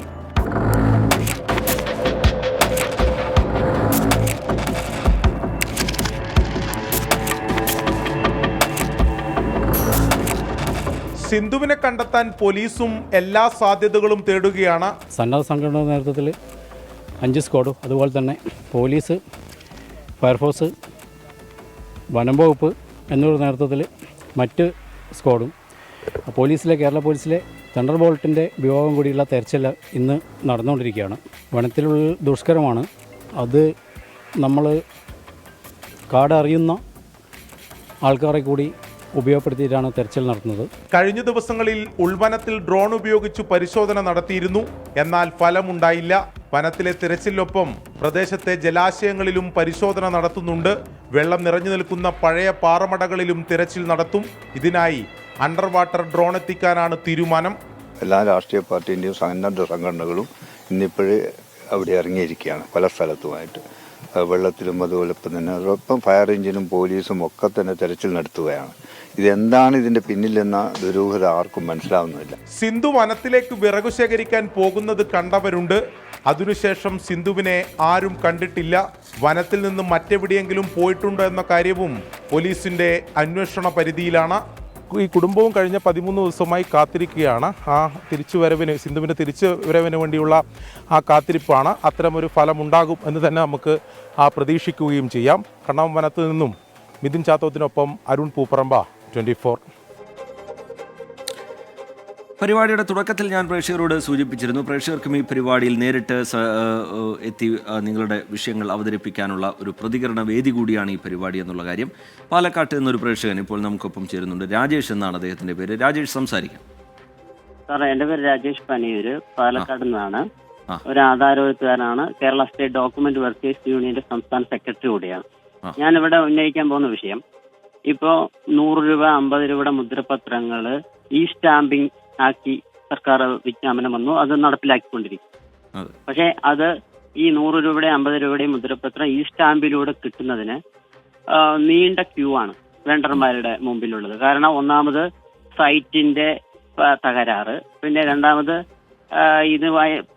സിന്ധുവിനെ കണ്ടെത്താൻ പോലീസും എല്ലാ സാധ്യതകളും തേടുകയാണ്. സന്നദ്ധ സംഘടന നേതൃത്വത്തിൽ 5 സ്ക്വാഡും അതുപോലെ തന്നെ പോലീസ്, ഫയർഫോഴ്സ്, വനം വകുപ്പ് എന്നിവരുടെ നേതൃത്വത്തിൽ മറ്റ് സ്ക്വാഡും, കേരള പോലീസിലെ തണ്ടർ ബോൾട്ടിൻ്റെ വിഭാഗം കൂടിയുള്ള തെരച്ചിൽ ഇന്ന് നടന്നുകൊണ്ടിരിക്കുകയാണ്. വനത്തിലുള്ള ദുഷ്കരമാണ്. അത് നമ്മൾ കാടറിയുന്ന ആൾക്കാരെ കൂടി ഉപയോഗപ്പെടുത്തിയിട്ടാണ് തെരച്ചിൽ നടത്തുന്നത്. കഴിഞ്ഞ ദിവസങ്ങളിൽ ഉൾവനത്തിൽ ഡ്രോൺ ഉപയോഗിച്ചു പരിശോധന നടത്തിയിരുന്നു. എന്നാൽ ഫലമുണ്ടായില്ല. വനത്തിലെ തിരച്ചിലിനൊപ്പം പ്രദേശത്തെ ജലാശയങ്ങളിലും പരിശോധന നടത്തുന്നുണ്ട്. വെള്ളം നിറഞ്ഞു നിൽക്കുന്ന പഴയ പാറമടകളിലും തിരച്ചിൽ നടത്തും. ഇതിനായി അണ്ടർ വാട്ടർ ഡ്രോൺ എത്തിക്കാനാണ് തീരുമാനം. എല്ലാ രാഷ്ട്രീയ പാർട്ടിൻ്റെയും സന്നദ്ധ സംഘടനകളും ഇന്നിപ്പോഴേ അവിടെ ഇറങ്ങിയിരിക്കുകയാണ് പല സ്ഥലത്തുമായിട്ട്. വെള്ളത്തിലും അതുപോലെ തന്നെ ഒപ്പം ഫയർ എഞ്ചിനും പോലീസും ഒക്കെ തന്നെ തെരച്ചിൽ നടത്തുകയാണ്. ഇതെന്താണ് ഇതിന്റെ പിന്നിലെന്ന ദുരൂഹത ആർക്കും മനസ്സിലാവുന്നില്ല. സിന്ധു വനത്തിലേക്ക് വിറകു ശേഖരിക്കാൻ പോകുന്നത് കണ്ടവരുണ്ട്. അതിനുശേഷം സിന്ധുവിനെ ആരും കണ്ടിട്ടില്ല. വനത്തിൽ നിന്നും മറ്റെവിടെയെങ്കിലും പോയിട്ടുണ്ടോ എന്ന കാര്യവും പോലീസിന്റെ അന്വേഷണ പരിധിയിലാണ്. ഈ കുടുംബവും കഴിഞ്ഞ 13 ദിവസമായി കാത്തിരിക്കുകയാണ്. ആ തിരിച്ചുവരവിന്, സിന്ധുവിൻ്റെ തിരിച്ചുവരവിന് വേണ്ടിയുള്ള ആ കാത്തിരിപ്പാണ്. അത്തരമൊരു ഫലമുണ്ടാകും എന്ന് തന്നെ നമുക്ക് പ്രതീക്ഷിക്കുകയും ചെയ്യാം. കണ്ണാം വനത്തിൽ നിന്നും മിഥുൻ ചാത്തോത്തിനൊപ്പം അരുൺ പൂപ്പറമ്പ, 24. പരിപാടിയുടെ തുടക്കത്തിൽ ഞാൻ പ്രേക്ഷകരോട് സൂചിപ്പിച്ചിരുന്നു, പ്രേക്ഷകർക്കും ഈ പരിപാടിയിൽ നേരിട്ട് എത്തി നിങ്ങളുടെ വിഷയങ്ങൾ അവതരിപ്പിക്കാനുള്ള ഒരു പ്രതികരണ വേദി കൂടിയാണ് ഈ പരിപാടി എന്നുള്ള കാര്യം. പാലക്കാട്ട് നിന്നൊരു പ്രേക്ഷകൻ ഇപ്പോൾ നമുക്കൊപ്പം ചേരുന്നുണ്ട്. രാജേഷ് എന്നാണ് അദ്ദേഹത്തിന്റെ പേര്. രാജേഷ്, സംസാരിക്കാം. സാറേ, എൻ്റെ പേര് രാജേഷ് പനിയൂര്, പാലക്കാട് നിന്നാണ്. ഒരു ആധാരവെഴുത്തുകാരനാണ്. കേരള സ്റ്റേറ്റ് ഡോക്യുമെന്റ് വർക്കേഴ്സ് യൂണിയന്റെ സംസ്ഥാന സെക്രട്ടറി കൂടിയാണ്. ഞാനിവിടെ ഉന്നയിക്കാൻ പോകുന്ന വിഷയം, ഇപ്പോൾ 100 രൂപ 50 രൂപയുടെ മുദ്രപത്രങ്ങൾ ഈ സ്റ്റാമ്പിംഗ് ആക്കി സർക്കാർ വിജ്ഞാപനം വന്നു, അത് നടപ്പിലാക്കിക്കൊണ്ടിരിക്കും. പക്ഷെ അത് ഈ 100 രൂപയുടെ 50 രൂപയുടെയും മുദ്രപത്രം ഈ സ്റ്റാമ്പിലൂടെ കിട്ടുന്നതിന് നീണ്ട ക്യൂ ആണ് വെണ്ടർമാരുടെ മുമ്പിലുള്ളത്. കാരണം ഒന്നാമത് സൈറ്റിന്റെ തകരാറ്, പിന്നെ രണ്ടാമത് ഇത്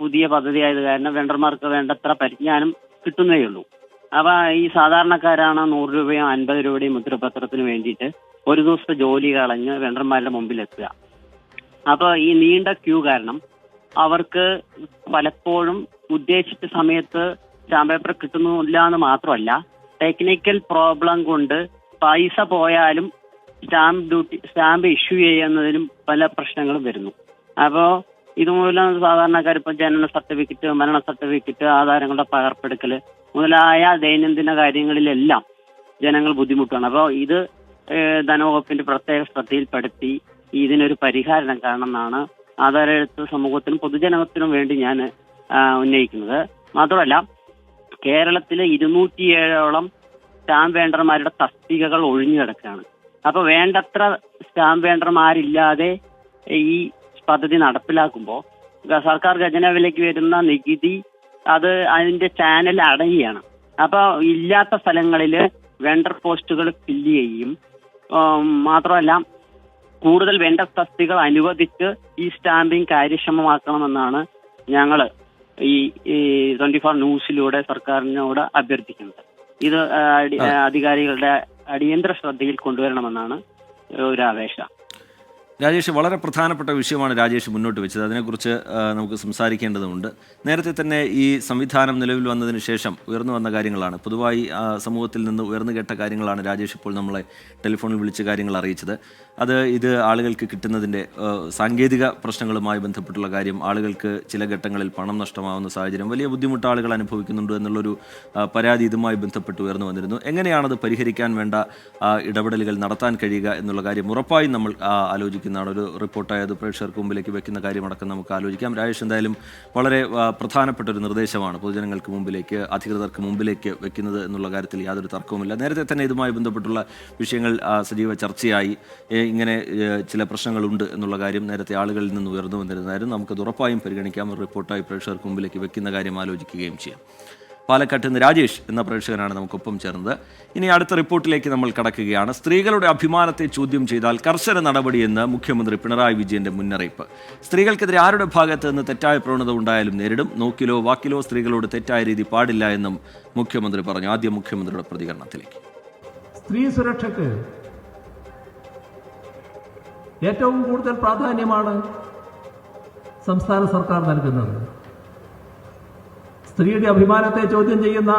പുതിയ പദ്ധതി ആയത് കാരണം വെണ്ടർമാർക്ക് വേണ്ടത്ര പരിജ്ഞാനം കിട്ടുന്നേയുള്ളൂ. അപ്പൊ ഈ സാധാരണക്കാരാണ് 100 രൂപയോ 50 രൂപയുടെയും മുദ്രപത്രത്തിന് വേണ്ടിയിട്ട് ഒരു ദിവസത്തെ ജോലി കളഞ്ഞ് വെണ്ടർമാരുടെ മുമ്പിൽ എത്തുക. അപ്പോൾ ഈ നീണ്ട ക്യൂ കാരണം അവർക്ക് പലപ്പോഴും ഉദ്ദേശിച്ച സമയത്ത് സ്റ്റാമ്പ് പേപ്പർ കിട്ടുന്നില്ല എന്ന് മാത്രമല്ല, ടെക്നിക്കൽ പ്രോബ്ലം കൊണ്ട് പൈസ പോയാലും സ്റ്റാമ്പ് ഇഷ്യൂ ചെയ്യുന്നതിനും പല പ്രശ്നങ്ങളും വരുന്നു. അപ്പോൾ ഇതുമൂലം സാധാരണക്കാർ ഇപ്പോൾ ജനന സർട്ടിഫിക്കറ്റ്, മരണ സർട്ടിഫിക്കറ്റ്, ആധാരങ്ങളുടെ പകർപ്പെടുക്കൽ മുതലായ ദൈനംദിന കാര്യങ്ങളിലെല്ലാം ജനങ്ങൾ ബുദ്ധിമുട്ടാണ്. അപ്പോൾ ഇത് ധനവകുപ്പിന്റെ പ്രത്യേക ശ്രദ്ധയിൽപ്പെടുത്തി ഇതിനൊരു പരിഹാരം കാണണമെന്നാണ് ആധാരമെഴുത്ത് സമൂഹത്തിനും പൊതുജനത്തിനും വേണ്ടി ഞാൻ ഉന്നയിക്കുന്നത്. മാത്രമല്ല, കേരളത്തിലെ 207ഓളം സ്റ്റാമ്പ് വെണ്ടർമാരുടെ തസ്തികകൾ ഒഴിഞ്ഞു കിടക്കുകയാണ്. അപ്പൊ വേണ്ടത്ര സ്റ്റാമ്പ് വെണ്ടർമാരില്ലാതെ ഈ പദ്ധതി നടപ്പിലാക്കുമ്പോൾ സർക്കാർ ഖജനാവിലേക്ക് വരുന്ന നികുതി അത് അതിന്റെ ചാനൽ അടയുകയാണ്. അപ്പൊ ഇല്ലാത്ത സ്ഥലങ്ങളിൽ വെണ്ടർ പോസ്റ്റുകൾ ഫില്ല് ചെയ്യും. മാത്രമല്ല, കൂടുതൽ വെണ്ടർ തസ്തികൾ അനുവദിച്ച് ഈ സ്റ്റാമ്പിംഗ് കാര്യക്ഷമമാക്കണമെന്നാണ് ഞങ്ങൾ ഈ 24 ന്യൂസിലൂടെ സർക്കാരിനോട് അഭ്യർത്ഥിക്കുന്നത്. ഇത് അധികാരികളുടെ അടിയന്തര ശ്രദ്ധയിൽ കൊണ്ടുവരണമെന്നാണ് ഒരു അപേക്ഷ. രാജേഷ്, വളരെ പ്രധാനപ്പെട്ട വിഷയമാണ് രാജേഷ് മുന്നോട്ട് വെച്ചത്. അതിനെക്കുറിച്ച് നമുക്ക് സംസാരിക്കേണ്ടതുണ്ട്. നേരത്തെ തന്നെ ഈ സംവിധാനം നിലവിൽ വന്നതിന് ശേഷം ഉയർന്നു വന്ന കാര്യങ്ങളാണ്, പൊതുവായി സമൂഹത്തിൽ നിന്ന് ഉയർന്നു കേട്ട കാര്യങ്ങളാണ് രാജേഷ് ഇപ്പോൾ നമ്മളെ ടെലിഫോണിൽ വിളിച്ച് കാര്യങ്ങൾ അറിയിച്ചത്. ഇത് ആളുകൾക്ക് കിട്ടുന്നതിൻ്റെ സാങ്കേതിക പ്രശ്നങ്ങളുമായി ബന്ധപ്പെട്ടുള്ള കാര്യം, ആളുകൾക്ക് ചില ഘട്ടങ്ങളിൽ പണം നഷ്ടമാവുന്ന സാഹചര്യം, വലിയ ബുദ്ധിമുട്ട് ആളുകൾ അനുഭവിക്കുന്നുണ്ട് എന്നുള്ളൊരു പരാതി ഇതുമായി ബന്ധപ്പെട്ട് ഉയർന്നു വന്നിരുന്നു. എങ്ങനെയാണത് പരിഹരിക്കാൻ വേണ്ട ഇടപെടലുകൾ നടത്താൻ കഴിയുക എന്നുള്ള കാര്യം ഉറപ്പായും നമ്മൾ ആലോചിക്കുന്നതാണ്. ഒരു റിപ്പോർട്ടായത് പ്രേക്ഷകർക്ക് മുമ്പിലേക്ക് വെക്കുന്ന കാര്യമടക്കം നമുക്ക് ആലോചിക്കാം. രാജേഷ് എന്തായാലും വളരെ പ്രധാനപ്പെട്ട ഒരു നിർദ്ദേശമാണ് പൊതുജനങ്ങൾക്ക് മുമ്പിലേക്ക്, അധികൃതർക്ക് മുമ്പിലേക്ക് വെക്കുന്നത് എന്നുള്ള കാര്യത്തിൽ യാതൊരു തർക്കവുമില്ല. നേരത്തെ തന്നെ ഇതുമായി ബന്ധപ്പെട്ടുള്ള വിഷയങ്ങൾ സജീവ ചർച്ചയായി. ഇങ്ങനെ ചില പ്രശ്നങ്ങളുണ്ട് എന്നുള്ള കാര്യം നേരത്തെ ആളുകളിൽ നിന്ന് ഉയർന്നു വന്നിരുന്നായിരുന്നു. നമുക്കത് ഉറപ്പായും പരിഗണിക്കാം. ഒരു റിപ്പോർട്ടായി പ്രേക്ഷകർക്ക് മുമ്പിലേക്ക് വെക്കുന്ന കാര്യം ആലോചിക്കുകയും ചെയ്യാം. പാലക്കാട്ട് നിന്ന് രാജേഷ് എന്ന പ്രേക്ഷകനാണ് നമുക്കൊപ്പം ചേർന്നത്. ഇനി അടുത്ത റിപ്പോർട്ടിലേക്ക് നമ്മൾ കടക്കുകയാണ്. സ്ത്രീകളുടെ അഭിമാനത്തെ ചോദ്യം ചെയ്താൽ കർശന നടപടിയെന്ന് മുഖ്യമന്ത്രി പിണറായി വിജയന്റെ മുന്നറിയിപ്പ്. സ്ത്രീകൾക്കെതിരെ ആരുടെ ഭാഗത്ത് നിന്ന് തെറ്റായ പ്രവണത ഉണ്ടായാലും നേരിടും. നോക്കിലോ വാക്കിലോ സ്ത്രീകളോട് തെറ്റായ രീതി പാടില്ല എന്നും മുഖ്യമന്ത്രി പറഞ്ഞു. ആദ്യം മുഖ്യമന്ത്രിയുടെ പ്രതികരണത്തിലേക്ക്. സ്ത്രീ സുരക്ഷയ്ക്ക് ഏറ്റവും കൂടുതൽ പ്രാധാന്യമാണ് സംസ്ഥാന സർക്കാർ നൽകുന്നത്. സ്ത്രീയുടെ അഭിമാനത്തെ ചോദ്യം ചെയ്യുന്ന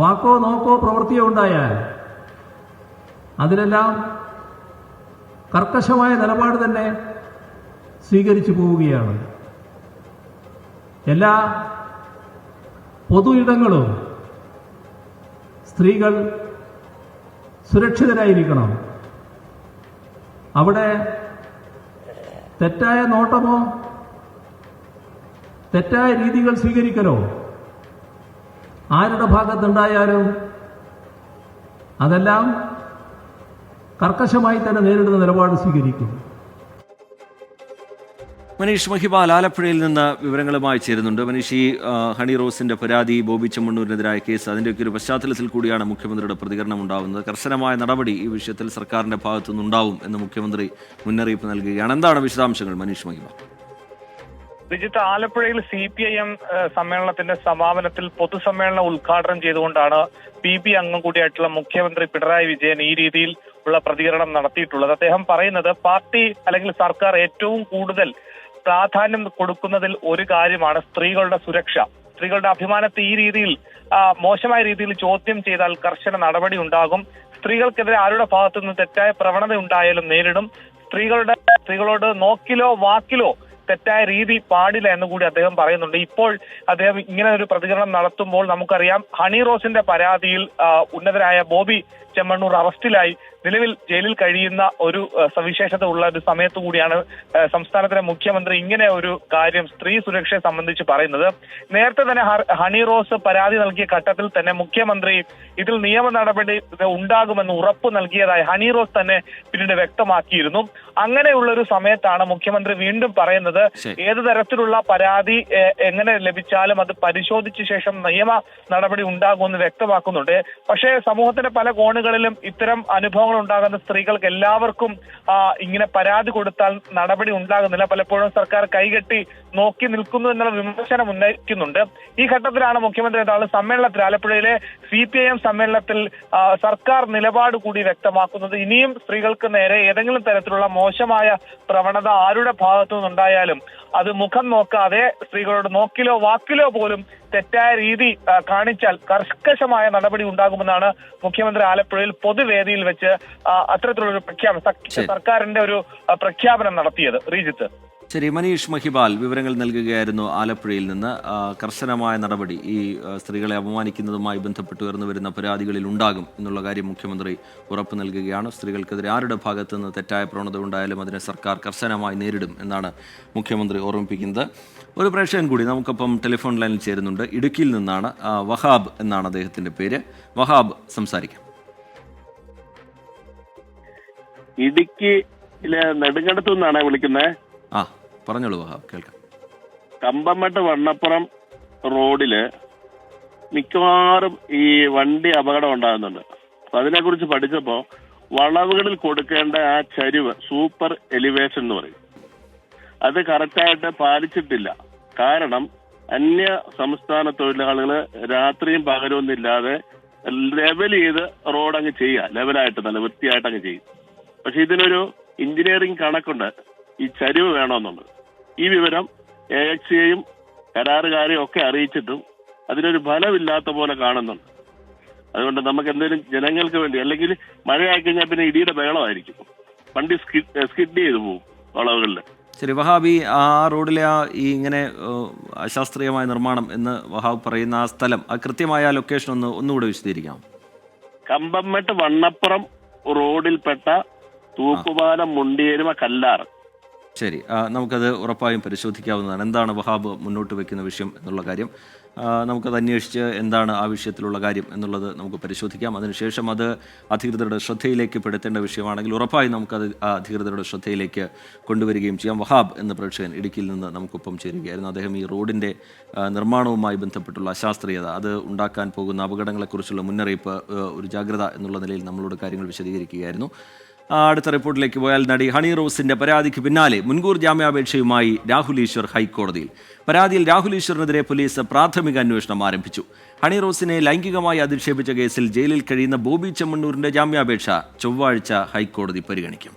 വാക്കോ നോക്കോ പ്രവൃത്തിയോ ഉണ്ടായാൽ അതിലെല്ലാം കർക്കശമായ നിലപാട് തന്നെ സ്വീകരിച്ചു പോവുകയാണ്. എല്ലാ പൊതു ഇടങ്ങളും സ്ത്രീകൾ സുരക്ഷിതരായിരിക്കണം. അവിടെ തെറ്റായ നോട്ടമോ തെറ്റായ രീതികൾ സ്വീകരിക്കലോ ആരുടെ ഭാഗത്തുണ്ടായാലും അതെല്ലാം കർക്കശമായി തന്നെ നേരിടുന്ന നിലപാട് സ്വീകരിക്കും. മനീഷ് മഹിപാൽ ആലപ്പുഴയിൽ നിന്ന് വിവരങ്ങളുമായി ചേരുന്നുണ്ട്. മനീഷ്, ഈ ഹണി റോസിന്റെ പരാതി, ബോബി ചെമ്മണ്ണൂരിനെതിരായ കേസ്, അതിൻ്റെയൊക്കെ ഒരു പശ്ചാത്തലത്തിൽ കൂടിയാണ് മുഖ്യമന്ത്രിയുടെ പ്രതികരണം ഉണ്ടാവുന്നത്. കർശനമായ നടപടി ഈ വിഷയത്തിൽ സർക്കാരിന്റെ ഭാഗത്തുനിന്നുണ്ടാവും എന്ന് മുഖ്യമന്ത്രി മുന്നറിയിപ്പ് നൽകുകയാണ്. എന്താണ് വിശദാംശങ്ങൾ മനീഷ് മഹിപാൽ? വിജിത്ത്, ആലപ്പുഴയിൽ CPIM സമ്മേളനത്തിന്റെ സമാപനത്തിൽ പൊതുസമ്മേളനം ഉദ്ഘാടനം ചെയ്തുകൊണ്ടാണ് PB അംഗം കൂടിയായിട്ടുള്ള മുഖ്യമന്ത്രി പിണറായി വിജയൻ ഈ രീതിയിൽ ഉള്ള പ്രതികരണം നടത്തിയിട്ടുള്ളത്. അദ്ദേഹം പറയുന്നത് പാർട്ടി അല്ലെങ്കിൽ സർക്കാർ ഏറ്റവും കൂടുതൽ പ്രാധാന്യം കൊടുക്കുന്നതിൽ ഒരു കാര്യമാണ് സ്ത്രീകളുടെ സുരക്ഷ. സ്ത്രീകളുടെ അഭിമാനത്തെ ഈ രീതിയിൽ മോശമായ രീതിയിൽ ചോദ്യം ചെയ്താൽ കർശന നടപടി ഉണ്ടാകും. സ്ത്രീകൾക്കെതിരെ ആരുടെ ഭാഗത്തു നിന്ന് തെറ്റായ പ്രവണത ഉണ്ടായാലും നേരിടും. സ്ത്രീകളോട് നോക്കിലോ വാക്കിലോ തെറ്റായ രീതി പാടില്ല എന്നുകൂടി അദ്ദേഹം പറയുന്നുണ്ട്. ഇപ്പോൾ അദ്ദേഹം ഇങ്ങനെ ഒരു പ്രതികരണം നടത്തുമ്പോൾ നമുക്കറിയാം, ഹണി റോസിന്റെ പരാതിയിൽ ഉന്നതരായ ബോബി ചെമ്മണ്ണൂർ അറസ്റ്റിലായി നിലവിൽ ജയിലിൽ കഴിയുന്ന ഒരു സവിശേഷത ഉള്ള ഒരു സമയത്തു കൂടിയാണ് സംസ്ഥാനത്തിലെ മുഖ്യമന്ത്രി ഇങ്ങനെ ഒരു കാര്യം സ്ത്രീ സുരക്ഷയെ സംബന്ധിച്ച് പറയുന്നത്. നേരത്തെ തന്നെ ഹണി റോസ് പരാതി നൽകിയ ഘട്ടത്തിൽ തന്നെ മുഖ്യമന്ത്രി ഇതിൽ നിയമ നടപടി ഉണ്ടാകുമെന്ന് ഉറപ്പ് നൽകിയതായി ഹണി റോസ് തന്നെ പിന്നീട് വ്യക്തമാക്കിയിരുന്നു. അങ്ങനെയുള്ള ഒരു സമയത്താണ് മുഖ്യമന്ത്രി വീണ്ടും പറയുന്നത് ഏത് തരത്തിലുള്ള പരാതി എങ്ങനെ ലഭിച്ചാലും അത് പരിശോധിച്ച ശേഷം നിയമ നടപടി ഉണ്ടാകുമെന്ന് വ്യക്തമാക്കുന്നുണ്ട്. പക്ഷേ സമൂഹത്തിന്റെ പല കോണുകളിലും ഇത്തരം അനുഭവങ്ങൾ ഉണ്ടാകുന്ന സ്ത്രീകൾക്ക് എല്ലാവർക്കും ഇങ്ങനെ പരാതി കൊടുത്താൽ നടപടി ഉണ്ടാകുന്നില്ല. പലപ്പോഴും സർക്കാർ കൈകെട്ടി നോക്കി നിൽക്കുന്നു എന്നുള്ള വിമർശനം ഉന്നയിക്കുന്നുണ്ട്. ഈ ഘട്ടത്തിലാണ് മുഖ്യമന്ത്രി സമ്മേളനത്തിൽ, ആലപ്പുഴയിലെ CPIM സമ്മേളനത്തിൽ സർക്കാർ നിലപാട് കൂടി വ്യക്തമാക്കുന്നത്. ഇനിയും സ്ത്രീകൾക്ക് നേരെ ഏതെങ്കിലും തരത്തിലുള്ള മോശമായ പ്രവണത ആരുടെ ഭാഗത്തു നിന്നുണ്ടായാലും അത് മുഖം നോക്കാതെ സ്ത്രീകളോട് നോക്കിലോ വാക്കിലോ പോലും തെറ്റായ രീതി കാണിച്ചാൽ കർക്കശമായ നടപടി ഉണ്ടാകുമെന്നാണ് മുഖ്യമന്ത്രി ആലപ്പുഴയിൽ പൊതുവേദിയിൽ വെച്ച് അത്തരത്തിലുള്ളൊരു സർക്കാരിന്റെ ഒരു പ്രഖ്യാപനം നടത്തിയത്. റീജിത്ത്. ശരി, മനീഷ് മഹിപാൽ വിവരങ്ങൾ നൽകുകയായിരുന്നു ആലപ്പുഴയിൽ നിന്ന്. കർശനമായ നടപടി ഈ സ്ത്രീകളെ അപമാനിക്കുന്നതുമായി ബന്ധപ്പെട്ട് ഉയർന്നു വരുന്ന പരാതികളിൽ ഉണ്ടാകും എന്നുള്ള കാര്യം മുഖ്യമന്ത്രി ഉറപ്പ് നൽകുകയാണ്. സ്ത്രീകൾക്കെതിരെ ആരുടെ ഭാഗത്തു നിന്ന് തെറ്റായ പ്രവണത ഉണ്ടായാലും അതിനെ സർക്കാർ കർശനമായി നേരിടും എന്നാണ് മുഖ്യമന്ത്രി ഓർമ്മിപ്പിക്കുന്നത്. ഒരു പ്രേക്ഷകൻ കൂടി നമുക്കൊപ്പം ടെലിഫോൺ ലൈനിൽ ചേരുന്നുണ്ട്. ഇടുക്കിയിൽ നിന്നാണ്, വഹാബ് എന്നാണ് അദ്ദേഹത്തിന്റെ പേര്. വഹാബ്, സംസാരിക്കാം. ഇടുക്കിയിലെ നെടുങ്കണ്ടത്തു നിന്നാണ് വിളിക്കുന്നത്. പറഞ്ഞോളൂ വഹാബ്, കേൾക്കാം. കമ്പംമെട്ട് വണ്ണപ്പുറം റോഡില് മിക്കവാറും ഈ വണ്ടി അപകടം ഉണ്ടാകുന്നുണ്ട്. അപ്പൊ അതിനെക്കുറിച്ച് പഠിച്ചപ്പോ വളവുകളിൽ കൊടുക്കേണ്ട ആ ചരിവ്, സൂപ്പർ എലിവേഷൻ എന്ന് പറയും, അത് കറക്റ്റായിട്ട് പാലിച്ചിട്ടില്ല. കാരണം അന്യ സംസ്ഥാന തൊഴിലാളികള് രാത്രിയും പകലും ഒന്നില്ലാതെ ലെവൽ ചെയ്ത് റോഡ് അങ്ങ് ചെയ്യുക, ലെവലായിട്ട് നല്ല വൃത്തിയായിട്ട് അങ്ങ് ചെയ്യും. പക്ഷെ ഇതിനൊരു എഞ്ചിനീയറിംഗ് കണക്കുണ്ട്, ഈ ചരിവ് വേണമെന്നുള്ളത്. ഈ വിവരം AXCയെയും കരാറുകാരെയും ഒക്കെ അറിയിച്ചിട്ടും അതിനൊരു ഫലമില്ലാത്ത പോലെ കാണുന്നുണ്ട്. അതുകൊണ്ട് നമുക്ക് എന്തെങ്കിലും ജനങ്ങൾക്ക് വേണ്ടി, അല്ലെങ്കിൽ മഴയായി കഴിഞ്ഞാൽ പിന്നെ ഇടിയുടെ ബഹളമായിരിക്കും, വണ്ടി സ്കിഡ് ചെയ്ത് പോകും വളവുകളിൽ. ശരി വഹാബി, ആ റോഡിലെ ഈ ഇങ്ങനെ അശാസ്ത്രീയമായ നിർമ്മാണം എന്ന് വഹാബ് പറയുന്ന ആ സ്ഥലം, ആ കൃത്യമായ ലൊക്കേഷൻ ഒന്നുകൂടെ വിശദീകരിക്കാം. കമ്പംമെട്ട് വണ്ണപ്പുറം റോഡിൽപ്പെട്ട തൂക്കുപാലം മുണ്ടിയേരുമ കല്ലാറ്. ശരി, നമുക്കത് ഉറപ്പായും പരിശോധിക്കാവുന്നതാണ്. എന്താണ് വഹാബ് മുന്നോട്ട് വെക്കുന്ന വിഷയം എന്നുള്ള കാര്യം നമുക്കത് അന്വേഷിച്ച് എന്താണ് ആ വിഷയത്തിലുള്ള കാര്യം എന്നുള്ളത് നമുക്ക് പരിശോധിക്കാം. അതിനുശേഷം അത് അധികൃതരുടെ ശ്രദ്ധയിലേക്ക് പെടുത്തേണ്ട വിഷയമാണെങ്കിൽ ഉറപ്പായും നമുക്കത് അധികൃതരുടെ ശ്രദ്ധയിലേക്ക് കൊണ്ടുവരികയും ചെയ്യാം. വഹാബ് എന്ന പ്രേക്ഷകൻ ഇടുക്കിയിൽ നിന്ന് നമുക്കൊപ്പം ചേരുകയായിരുന്നു. അദ്ദേഹം ഈ റോഡിൻ്റെ നിർമ്മാണവുമായി ബന്ധപ്പെട്ടുള്ള അശാസ്ത്രീയത, അത് ഉണ്ടാക്കാൻ പോകുന്ന അപകടങ്ങളെക്കുറിച്ചുള്ള മുന്നറിയിപ്പ്, ഒരു ജാഗ്രത എന്നുള്ള നിലയിൽ നമ്മളോട് കാര്യങ്ങൾ വിശദീകരിക്കുകയായിരുന്നു. അടുത്ത റിപ്പോർട്ടിലേക്ക് പോയാൽ നടി ഹണി റോസിന്റെ പരാതിക്ക് പിന്നാലെ മുൻകൂർ ജാമ്യാപേക്ഷയുമായി രാഹുൽ ഈശ്വർ ഹൈക്കോടതിയിൽ. പരാതിയിൽ രാഹുൽ ഈശ്വറിനെതിരെ പോലീസ് പ്രാഥമിക അന്വേഷണം ആരംഭിച്ചു. ഹണി റോസിനെ ലൈംഗികമായി അധിക്ഷേപിച്ച കേസിൽ ജയിലിൽ കഴിയുന്ന ബോബി ചെമ്മണ്ണൂരിന്റെ ജാമ്യാപേക്ഷ ചൊവ്വാഴ്ച ഹൈക്കോടതി പരിഗണിക്കും.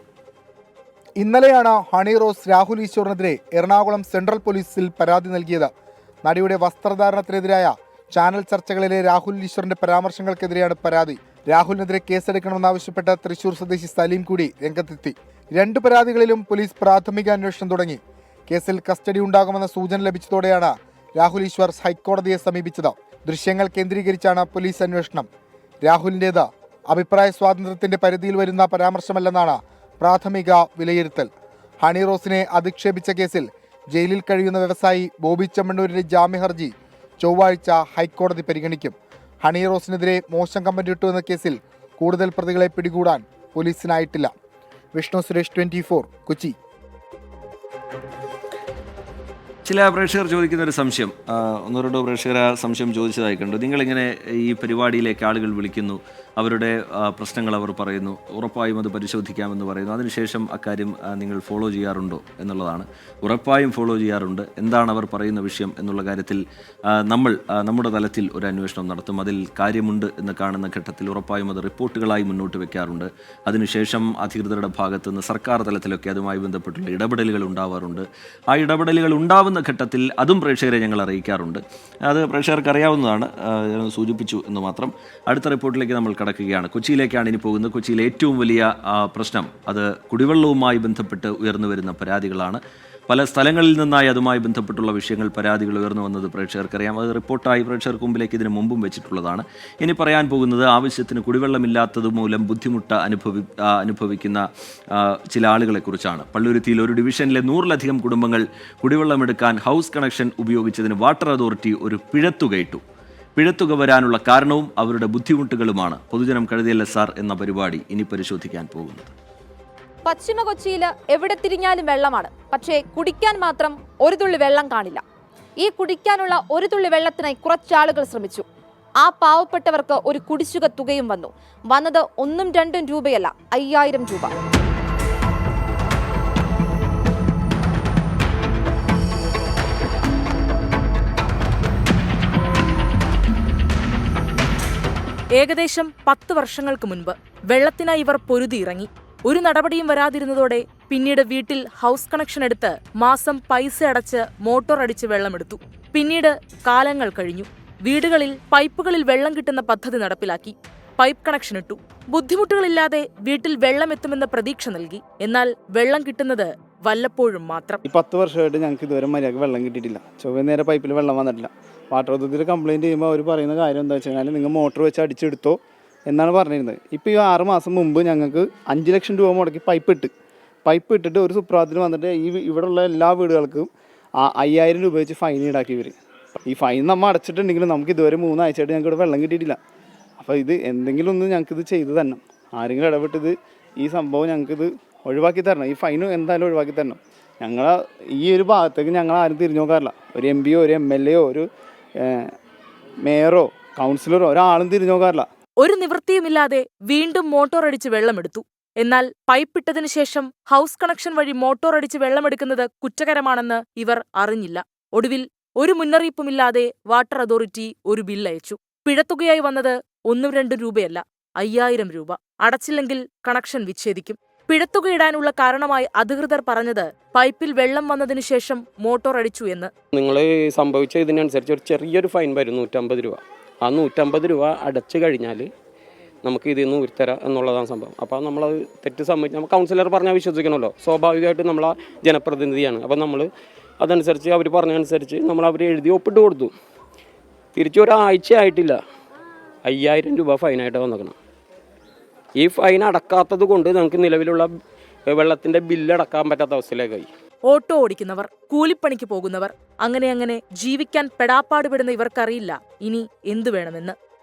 ഇന്നലെയാണ് ഹണി റോസ് രാഹുൽ ഈശ്വറിനെതിരെ എറണാകുളം സെൻട്രൽ പോലീസിൽ പരാതി നൽകിയത്. നടിയുടെ വസ്ത്രധാരണത്തിനെതിരായ ചാനൽ ചർച്ചകളിലെ രാഹുൽ ഈശ്വറിന്റെ പരാമർശങ്ങൾക്കെതിരെയാണ് പരാതി. രാഹുലിനെതിരെ കേസെടുക്കണമെന്നാവശ്യപ്പെട്ട് തൃശൂർ സ്വദേശി സലീം കൂടി രംഗത്തെത്തി. 2 പരാതികളിലും പോലീസ് പ്രാഥമിക അന്വേഷണം തുടങ്ങി. കേസിൽ കസ്റ്റഡി ഉണ്ടാകുമെന്ന സൂചന ലഭിച്ചതോടെയാണ് രാഹുൽ ഈശ്വർ ഹൈക്കോടതിയെ സമീപിച്ചത്. ദൃശ്യങ്ങൾ കേന്ദ്രീകരിച്ചാണ് പോലീസ് അന്വേഷണം. രാഹുലിൻ്റേത് അഭിപ്രായ സ്വാതന്ത്ര്യത്തിന്റെ പരിധിയിൽ വരുന്ന പരാമർശമല്ലെന്നാണ് പ്രാഥമിക വിലയിരുത്തൽ. ഹണി റോസിനെ അധിക്ഷേപിച്ച കേസിൽ ജയിലിൽ കഴിയുന്ന വ്യവസായി ബോബി ചെമ്മണ്ണൂരിന്റെ ജാമ്യഹർജി ചൊവ്വാഴ്ച ഹൈക്കോടതി പരിഗണിക്കും. ഹണി റോസിനെതിരെ മോശം കമന്റ് ഇട്ടു എന്ന കേസിൽ കൂടുതൽ പ്രതികളെ പിടികൂടാൻ പോലീസിനായിട്ടില്ല. വിഷ്ണു സുരേഷ്, 24, കൊച്ചി. ചില പ്രേക്ഷകർ ചോദിക്കുന്ന ഒരു സംശയം, ഒന്നോ രണ്ടോ പ്രേക്ഷകർ ആ സംശയം ചോദിച്ചതായി കണ്ടു. നിങ്ങളിങ്ങനെ ഈ പരിപാടിയിലേക്ക് ആളുകൾ വിളിക്കുന്നു, അവരുടെ പ്രശ്നങ്ങൾ അവർ പറയുന്നു, ഉറപ്പായും അത് പരിശോധിക്കാമെന്ന് പറയുന്നു. അതിനുശേഷം അക്കാര്യം നിങ്ങൾ ഫോളോ ചെയ്യാറുണ്ടോ എന്നുള്ളതാണ്. ഉറപ്പായും ഫോളോ ചെയ്യാറുണ്ട്. എന്താണ് അവർ പറയുന്ന വിഷയം എന്നുള്ള കാര്യത്തിൽ നമ്മുടെ തലത്തിൽ ഒരു അന്വേഷണം നടത്തും. അതിൽ കാര്യമുണ്ട് എന്ന് കാണുന്ന ഘട്ടത്തിൽ ഉറപ്പായും അത് റിപ്പോർട്ടുകളായി മുന്നോട്ട് വെക്കാറുണ്ട്. അതിനുശേഷം അധികൃതരുടെ ഭാഗത്തുനിന്ന് സർക്കാർ തലത്തിലൊക്കെ അതുമായി ബന്ധപ്പെട്ടുള്ള ഇടപെടലുകൾ ഉണ്ടാവാറുണ്ട്. ആ ഇടപെടലുകൾ ഉണ്ടാവുന്ന ഘട്ടത്തിൽ അതും പ്രേക്ഷകരെ ഞങ്ങൾ അറിയിക്കാറുണ്ട്. അത് പ്രേക്ഷകർക്ക് അറിയാവുന്നതാണ്, സൂചിപ്പിച്ചു എന്ന് മാത്രം. അടുത്ത റിപ്പോർട്ടിലേക്ക് നമ്മൾ കടക്കുകയാണ്. കൊച്ചിയിലേക്കാണ് ഇനി പോകുന്നത്. കൊച്ചിയിലെ ഏറ്റവും വലിയ പ്രശ്നം അത് കുടിവെള്ളവുമായി ബന്ധപ്പെട്ട് ഉയർന്നു വരുന്ന പരാതികളാണ്. പല സ്ഥലങ്ങളിൽ നിന്നായി അതുമായി ബന്ധപ്പെട്ടുള്ള വിഷയങ്ങൾ, പരാതികൾ ഉയർന്നു വന്നത് പ്രേക്ഷകർക്കറിയാം. അത് റിപ്പോർട്ടായി പ്രേക്ഷകർക്ക് മുമ്പിലേക്ക് ഇതിന് മുമ്പും വെച്ചിട്ടുള്ളതാണ്. ഇനി പറയാൻ പോകുന്നത് ആവശ്യത്തിന് കുടിവെള്ളമില്ലാത്തത് മൂലം ബുദ്ധിമുട്ട് അനുഭവിക്കുന്ന ചില ആളുകളെക്കുറിച്ചാണ്. പള്ളുരുത്തിയിൽ ഒരു ഡിവിഷനിലെ 100-ലധികം കുടുംബങ്ങൾ കുടിവെള്ളമെടുക്കാൻ ഹൗസ് കണക്ഷൻ ഉപയോഗിച്ചതിന് വാട്ടർ അതോറിറ്റി ഒരു പിഴത്തുക ഇട്ടു. പിഴത്തുക വരാനുള്ള കാരണവും അവരുടെ ബുദ്ധിമുട്ടുകളുമാണ് പൊതുജനം കഴുതിയല്ല സാർ എന്ന പരിപാടി ഇനി പരിശോധിക്കാൻ പോകുന്നത്. പശ്ചിമ കൊച്ചിയിൽ എവിടെ തിരിഞ്ഞാലും വെള്ളമാണ്. പക്ഷേ കുടിക്കാൻ മാത്രം ഒരു തുള്ളി വെള്ളം കാണില്ല. ഈ കുടിക്കാനുള്ള ഒരു തുള്ളി വെള്ളത്തിനായി കുറച്ചാളുകൾ ശ്രമിച്ചു. ആ പാവപ്പെട്ടവർക്ക് ഒരു കുടിശ്ശിക തുകയും വന്നത് 1-2 രൂപയല്ല, 5000 രൂപ. ഏകദേശം 10 വർഷങ്ങൾക്ക് മുൻപ് വെള്ളത്തിനായി ഇവർ പൊരുതിയിറങ്ങി. ഒരു നടപടിയും വരാതിരുന്നതോടെ പിന്നീട് വീട്ടിൽ ഹൗസ് കണക്ഷൻ എടുത്ത് മാസം പൈസ അടച്ച് മോട്ടോർ അടിച്ച് വെള്ളമെടുത്തു. പിന്നീട് കാലങ്ങൾ കഴിഞ്ഞു. വീടുകളിൽ പൈപ്പുകളിൽ വെള്ളം കിട്ടുന്ന പദ്ധതി നടപ്പിലാക്കി. പൈപ്പ് കണക്ഷൻ ഇട്ടു. ബുദ്ധിമുട്ടുകളില്ലാതെ വീട്ടിൽ വെള്ളം എത്തുമെന്ന പ്രതീക്ഷ നൽകി. എന്നാൽ വെള്ളം കിട്ടുന്നത് വല്ലപ്പോഴും മാത്രം. ഈ 10 വർഷമായിട്ട് ഞങ്ങൾക്ക് ഇതുവരെ മര്യാദക്ക് വെള്ളം കിട്ടിയിട്ടില്ല. ചൊവ്വ നേരെ പൈപ്പിൽ വെള്ളം വന്നിട്ടില്ല. വാട്ടർ അതോറിറ്റിയിൽ കംപ്ലയിൻറ്റ് ചെയ്യുമ്പോൾ അവർ പറയുന്ന കാര്യം എന്താ വെച്ച് കഴിഞ്ഞാൽ നിങ്ങൾ മോട്ടോർ വെച്ച് അടിച്ചെടുത്തോ എന്നാണ് പറഞ്ഞിരുന്നത്. ഇപ്പോൾ ഈ 6 മാസം മുമ്പ് ഞങ്ങൾക്ക് 5 ലക്ഷം രൂപ മുടക്കി പൈപ്പ് ഇട്ടിട്ട് ഒരു സുപ്രഭാതത്തിൽ വന്നിട്ട് ഇവിടെയുള്ള എല്ലാ വീടുകൾക്കും 5000 രൂപ വെച്ച് ഫൈൻ ഈടാക്കി ഇവർ. ഈ ഫൈൻ നമ്മൾ അടച്ചിട്ടുണ്ടെങ്കിലും നമുക്ക് ഇതുവരെ 3 ആഴ്ചയായിട്ട് ഞങ്ങൾക്ക് ഇവിടെ വെള്ളം കിട്ടിയിട്ടില്ല. അപ്പോൾ ഇത് എന്തെങ്കിലും ഒന്ന് ഞങ്ങൾക്കിത് ചെയ്തു തരണം. ആരെങ്കിലും ഇടപെട്ടത് ഈ സംഭവം ഞങ്ങൾക്കിത് ഒഴിവാക്കി തരണം. ഈ ഫൈൻ എന്തായാലും ഒഴിവാക്കി തരണം. ഞങ്ങളെ ഈ ഒരു ഭാഗത്തേക്ക് ഞങ്ങൾ ആരും തിരിഞ്ഞു നോക്കാറില്ല. ഒരു MP യോ ഒരു MLA യോ ഒരു മേയറോ കൗൺസിലറോ ഒരാളും തിരിഞ്ഞു നോക്കാറില്ല. ഒരു നിവൃത്തിയുമില്ലാതെ വീണ്ടും മോട്ടോർ അടിച്ച് വെള്ളമെടുത്തു. എന്നാൽ പൈപ്പിട്ടതിനു ശേഷം ഹൗസ് കണക്ഷൻ വഴി മോട്ടോർ അടിച്ച് വെള്ളമെടുക്കുന്നത് കുറ്റകരമാണെന്ന് ഇവർ അറിഞ്ഞില്ല. ഒടുവിൽ ഒരു മുന്നറിയിപ്പുമില്ലാതെ വാട്ടർ അതോറിറ്റി ഒരു ബില്ലയച്ചു. പിഴത്തുകയായി വന്നത് 1-2 രൂപയല്ല, 5000 രൂപ. അടച്ചില്ലെങ്കിൽ കണക്ഷൻ വിച്ഛേദിക്കും. പിഴത്തുകയിടാനുള്ള കാരണമായി അധികൃതർ പറഞ്ഞത് പൈപ്പിൽ വെള്ളം വന്നതിനു ശേഷം മോട്ടോർ അടിച്ചു എന്ന്. നിങ്ങൾ സംഭവിച്ച ഇതിനനുസരിച്ച് ഒരു ചെറിയൊരു ഫൈൻ വരും, 150 രൂപ. ആ 150 രൂപ അടച്ചു കഴിഞ്ഞാൽ നമുക്ക് ഇതിൽ നിന്ന് ഉരുത്തരാം എന്നുള്ളതാണ് സംഭവം. അപ്പോൾ നമ്മളത് തെറ്റ് സംബന്ധിച്ച് നമ്മൾ കൗൺസിലർ പറഞ്ഞാൽ വിശ്വസിക്കണമല്ലോ. സ്വാഭാവികമായിട്ട് നമ്മൾ ആ ജനപ്രതിനിധിയാണ്. അപ്പോൾ നമ്മൾ അതനുസരിച്ച് അവർ പറഞ്ഞതനുസരിച്ച് നമ്മൾ അവർ എഴുതി ഒപ്പിട്ട് കൊടുത്തു. തിരിച്ച് ഒരാഴ്ച ആയിട്ടില്ല 5000 രൂപ ഫൈനായിട്ട് വന്നേക്കണം. ഈ ഫൈൻ അടക്കാത്തത് കൊണ്ട് നമുക്ക് നിലവിലുള്ള വെള്ളത്തിൻ്റെ ബില്ല് അടക്കാൻ പറ്റാത്ത അവസ്ഥയിലേക്കായി. ഓട്ടോ ഓടിക്കുന്നവർ, കൂലിപ്പണിക്ക് പോകുന്നവർ, അങ്ങനെ ജീവിക്കാൻ പെടാപ്പാടുപെടുന്ന ഇവർക്കറിയില്ല ഇനി എന്തു വേണമെന്ന്.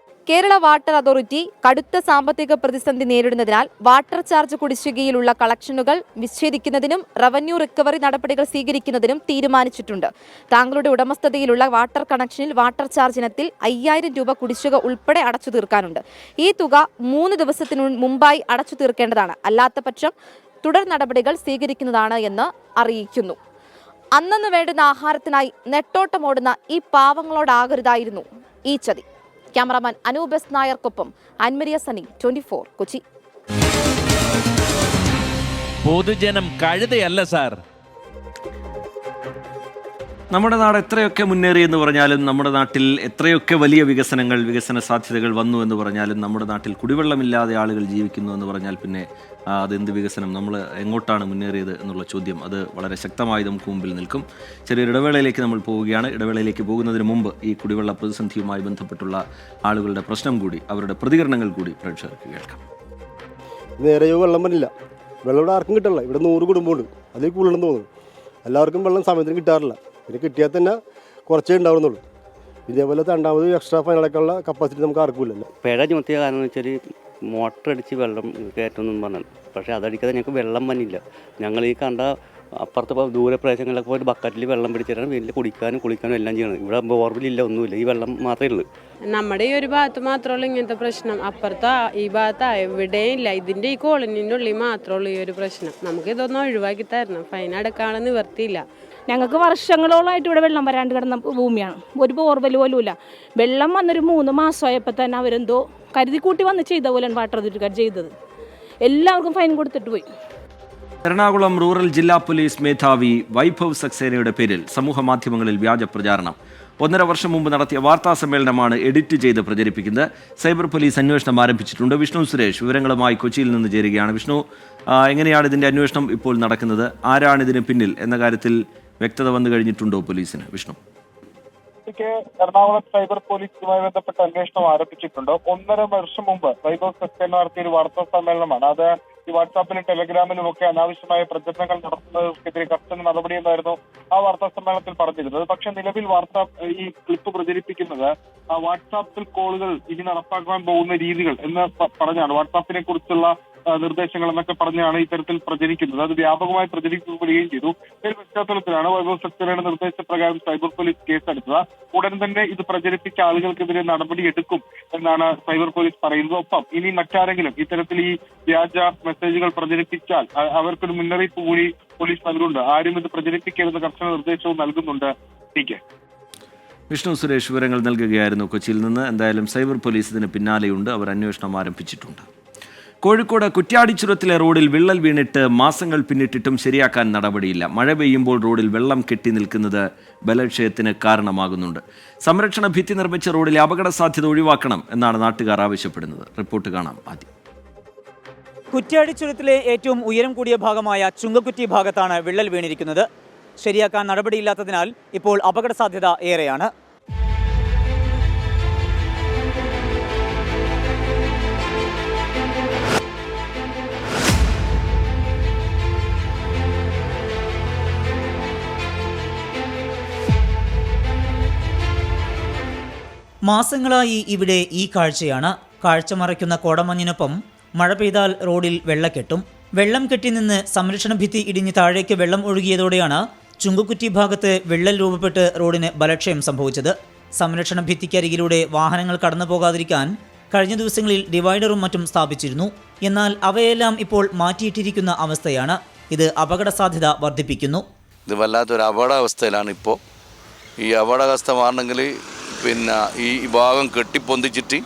കേരള വാട്ടർ അതോറിറ്റി കടുത്ത സാമ്പത്തിക പ്രതിസന്ധി നേരിടുന്നതിനാൽ വാട്ടർ ചാർജ് കുടിശ്ശികയിലുള്ള കളക്ഷനുകൾ വിച്ഛേദിക്കുന്നതിനും റവന്യൂ റിക്കവറി നടപടികൾ സ്വീകരിക്കുന്നതിനും തീരുമാനിച്ചിട്ടുണ്ട്. താങ്കളുടെ ഉടമസ്ഥതയിലുള്ള വാട്ടർ കണക്ഷനിൽ വാട്ടർ ചാർജ് ഇനത്തിൽ 5000 രൂപ കുടിശ്ശിക ഉൾപ്പെടെ അടച്ചു തീർക്കാനുണ്ട്. ഈ തുക 3 ദിവസത്തിനു മുമ്പായി അടച്ചു തീർക്കേണ്ടതാണ്. അല്ലാത്ത പക്ഷം തുടർ നടപടികൾ സ്വീകരിക്കുന്നതാണ് എന്ന് അറിയിക്കുന്നു. അന്നു വേണ്ടുന്ന ആഹാരത്തിനായി നെട്ടോട്ടമോടുന്ന ഈ പാവങ്ങളോടാകരുതായിരുന്നു ഈ ചതി. ക്യാമറാമാൻ അനൂപ് എസ് നായർക്കൊപ്പം അൻമരിയ സനി, 24 കൊച്ചി. പൊതുജനം കഴുതയല്ല സാർ. നമ്മുടെ നാട് എത്രയൊക്കെ മുന്നേറി എന്ന് പറഞ്ഞാലും, നമ്മുടെ നാട്ടിൽ എത്രയൊക്കെ വലിയ വികസന സാധ്യതകൾ വന്നു എന്ന് പറഞ്ഞാലും, നമ്മുടെ നാട്ടിൽ കുടിവെള്ളമില്ലാതെ ആളുകൾ ജീവിക്കുന്നു എന്ന് പറഞ്ഞാൽ പിന്നെ അതെന്ത് വികസനം? നമ്മൾ എങ്ങോട്ടാണ് മുന്നേറിയത് എന്നുള്ള ചോദ്യം അത് വളരെ ശക്തമായി നമുക്ക് മുമ്പിൽ നിൽക്കും. ചെറിയൊരു ഇടവേളയിലേക്ക് നമ്മൾ പോവുകയാണ്. ഇടവേളയിലേക്ക് പോകുന്നതിന് മുമ്പ് ഈ കുടിവെള്ള പ്രതിസന്ധിയുമായി ബന്ധപ്പെട്ടുള്ള ആളുകളുടെ പ്രശ്നം കൂടി, അവരുടെ പ്രതികരണങ്ങൾ കൂടി പ്രേക്ഷകർക്ക് കേൾക്കാം. നേരെ വെള്ളം പറ്റില്ല. വെള്ളം ഇവിടെ ആർക്കും കിട്ടില്ല. ഇവിടെ 100 കുടുംബമുണ്ട്, അതിൽ കൂടുതലെന്ന് തോന്നുന്നു. എല്ലാവർക്കും വെള്ളം സമയത്തിന് കിട്ടാറില്ല. പിന്നെ കിട്ടിയാൽ തന്നെ കുറച്ചേ ഉണ്ടാവുന്നുള്ളൂ. ഇതേപോലെ രണ്ടാമത് എക്സ്ട്രാ ഫൈൻ അടക്കമുള്ള കപ്പാസിറ്റി നമുക്ക് ആർക്കുമില്ലല്ലോ. പിഴ ചുമത്തിയ കാരണം എന്ന് വെച്ചാൽ മോട്ടർ അടിച്ച് വെള്ളം കയറ്റുമെന്നും പറഞ്ഞു. പക്ഷേ അതടിക്കാതെ ഞങ്ങൾക്ക് വെള്ളം വന്നില്ല. ഞങ്ങൾ ഈ കണ്ട അപ്പുറത്ത് ദൂര പ്രദേശങ്ങളിലൊക്കെ പോയിട്ട് ബക്കറ്റിൽ വെള്ളം പിടിച്ചിട്ടാണ് വീട്ടിൽ കുടിക്കാനും കുളിക്കാനും എല്ലാം ചെയ്യണം. ഇവിടെ ബോർവെല്ലില്ല, ഒന്നുമില്ല, ഈ വെള്ളം മാത്രമേ ഉള്ളൂ. നമ്മുടെ ഈ ഒരു ഭാഗത്ത് മാത്രമുള്ളൂ ഇങ്ങനത്തെ പ്രശ്നം. അപ്പുറത്ത് ഈ ഭാഗത്ത് എവിടെയും ഇല്ല. ഇതിൻ്റെ ഈ കോളനീൻ്റെ ഉള്ളിൽ മാത്രമുള്ളൂ ഈ ഒരു പ്രശ്നം. നമുക്ക് ഇതൊന്നും ഒഴിവാക്കി തരണം. ഫൈൻ അടക്കാനുള്ള നിവർത്തിയില്ല. ഞങ്ങൾക്ക് വർഷങ്ങളോളമായിട്ട് ഇവിടെ വെള്ളം വരാണ്ട് കിടന്ന ഭൂമിയാണ്. ഒരു ബോർവെൽ പോലും ഇല്ല. വെള്ളം വന്നൊരു 3 മാസമായപ്പോൾ തന്നെ അവരെന്തോ കരുതി കൂട്ടി വന്ന് ചെയ്ത പോലെയാണ് വാട്ടർ അതോറിറ്റിക്കാർ ചെയ്തത്. എല്ലാവർക്കും ഫൈൻ കൊടുത്തിട്ട് പോയി. എറണാകുളം റൂറൽ ജില്ലാ പോലീസ് മേധാവി വൈഭവ് സക്സേനയുടെ പേരിൽ സമൂഹ മാധ്യമങ്ങളിൽ വ്യാജ പ്രചാരണം. 1.5 വർഷം മുമ്പ് നടത്തിയ വാർത്താ സമ്മേളനമാണ് എഡിറ്റ് ചെയ്ത് പ്രചരിപ്പിക്കുന്നത്. സൈബർ പോലീസ് അന്വേഷണം ആരംഭിച്ചിട്ടുണ്ട്. വിഷ്ണു സുരേഷ് വിവരങ്ങളുമായി കൊച്ചിയിൽ നിന്ന് ചേരുകയാണ്. വിഷ്ണു, എങ്ങനെയാണ് ഇതിന്റെ അന്വേഷണം ഇപ്പോൾ നടക്കുന്നത്? ആരാണ് ഇതിന് പിന്നിൽ എന്ന കാര്യത്തിൽ വ്യക്തത വന്നു കഴിഞ്ഞിട്ടുണ്ടോ പോലീസിന്? വിഷ്ണു, എറണാകുളം സൈബർ പോലീസുമായി ബന്ധപ്പെട്ട അന്വേഷണം ആരംഭിച്ചിട്ടുണ്ട്. 1.5 വർഷം മുമ്പ് വൈഭവ് സക്സേന നടത്തിയ ഒരു വാർത്താ സമ്മേളനമാണ്. അത് ഈ വാട്സാപ്പിലും ടെലഗ്രാമിലും ഒക്കെ അനാവശ്യമായ പ്രചരണങ്ങൾ നടത്തുന്നവർക്കെതിരെ കർശന നടപടിയെന്നായിരുന്നു ആ വാർത്താ സമ്മേളനത്തിൽ പറഞ്ഞിരുന്നത്. പക്ഷെ നിലവിൽ ഈ ക്ലിപ്പ് പ്രചരിപ്പിക്കുന്നത് വാട്സാപ്പിൽ കോളുകൾ ഇനി നടപ്പാക്കാൻ പോകുന്ന രീതികൾ എന്ന് പറഞ്ഞാണ്. വാട്സാപ്പിനെ കുറിച്ചുള്ള നിർദ്ദേശങ്ങൾ എന്നൊക്കെ പറഞ്ഞാണ് ഇത്തരത്തിൽ പ്രചരിക്കുന്നത്. അത് വ്യാപകമായി പ്രചരിക്കപ്പെടുകയും ചെയ്തു. ഈ പശ്ചാത്തലത്തിലാണ് വൈഭവ് സക്സേനയുടെ നിർദ്ദേശപ്രകാരം സൈബർ പോലീസ് കേസെടുത്തത്. ഉടൻ തന്നെ ഇത് പ്രചരിപ്പിച്ച ആളുകൾക്കെതിരെ നടപടി എടുക്കും എന്നാണ് സൈബർ പോലീസ് പറയുന്നത്. ഒപ്പം ഇനി മറ്റാരെങ്കിലും ഇത്തരത്തിൽ ഈ വ്യാജ മെസ്സേജുകൾ പ്രചരിപ്പിച്ചാൽ അവർക്കൊരു മുന്നറിയിപ്പ് കൂടി പോലീസ് നൽകുന്നുണ്ട്. ആരും ഇത് പ്രചരിപ്പിക്കരുത് കർശന നിർദ്ദേശവും നൽകുന്നുണ്ട്. വിഷ്ണു സുരേഷ് വിവരങ്ങൾ നൽകുകയായിരുന്നു കൊച്ചിയിൽ നിന്ന്. എന്തായാലും സൈബർ പോലീസ് ഇതിന് പിന്നാലെയുണ്ട്. അവർ അന്വേഷണം ആരംഭിച്ചിട്ടുണ്ട്. കോഴിക്കോട് കുറ്റ്യാടിച്ചുരത്തിലെ റോഡിൽ വിള്ളൽ വീണിട്ട് മാസങ്ങൾ പിന്നിട്ടിട്ടും ശരിയാക്കാൻ നടപടിയില്ല. മഴ പെയ്യുമ്പോൾ റോഡിൽ വെള്ളം കെട്ടി നിൽക്കുന്നത് ബലക്ഷയത്തിന് കാരണമാകുന്നുണ്ട്. സംരക്ഷണ ഭിത്തി നിർമ്മിച്ച റോഡിലെ അപകട സാധ്യത ഒഴിവാക്കണം എന്നാണ് നാട്ടുകാർ ആവശ്യപ്പെടുന്നത്. റിപ്പോർട്ട് കാണാം ആദ്യം. കുറ്റ്യാടി ചുരത്തിലെ ഏറ്റവും ഉയരം കൂടിയ ഭാഗമായ ചുങ്കക്കുറ്റി ഭാഗത്താണ് വിള്ളൽ വീണിരിക്കുന്നത്. ശരിയാക്കാൻ നടപടിയില്ലാത്തതിനാൽ ഇപ്പോൾ അപകട സാധ്യത ഏറെയാണ്. മാസങ്ങളായി ഇവിടെ ഈ കാഴ്ചയാണ്. കാഴ്ച മറയ്ക്കുന്ന കോടമഞ്ഞിനൊപ്പം മഴ പെയ്താൽ റോഡിൽ വെള്ളക്കെട്ടും. വെള്ളം കെട്ടി നിന്ന് സംരക്ഷണ ഭിത്തി ഇടിഞ്ഞ് താഴേക്ക് വെള്ളം ഒഴുകിയതോടെയാണ് ചുങ്കക്കുറ്റി ഭാഗത്ത് വിള്ളൽ രൂപപ്പെട്ട് റോഡിന് ബലക്ഷയം സംഭവിച്ചത്. സംരക്ഷണ ഭിത്തിക്കരികിലൂടെ വാഹനങ്ങൾ കടന്നു പോകാതിരിക്കാൻ കഴിഞ്ഞ ദിവസങ്ങളിൽ ഡിവൈഡറും മറ്റും സ്ഥാപിച്ചിരുന്നു. എന്നാൽ അവയെല്ലാം ഇപ്പോൾ മാറ്റിയിട്ടിരിക്കുന്ന അവസ്ഥയാണ്. ഇത് അപകട സാധ്യത വർദ്ധിപ്പിക്കുന്നു. ഇത് വല്ലാത്തൊരു അപകടാവസ്ഥയിലാണ് ഇപ്പോൾ. ഈ അപകടാവസ്ഥ മാറണമെങ്കിൽ ഈ ഭാഗം കെട്ടിപ്പൊന്തിച്ചിട്ട്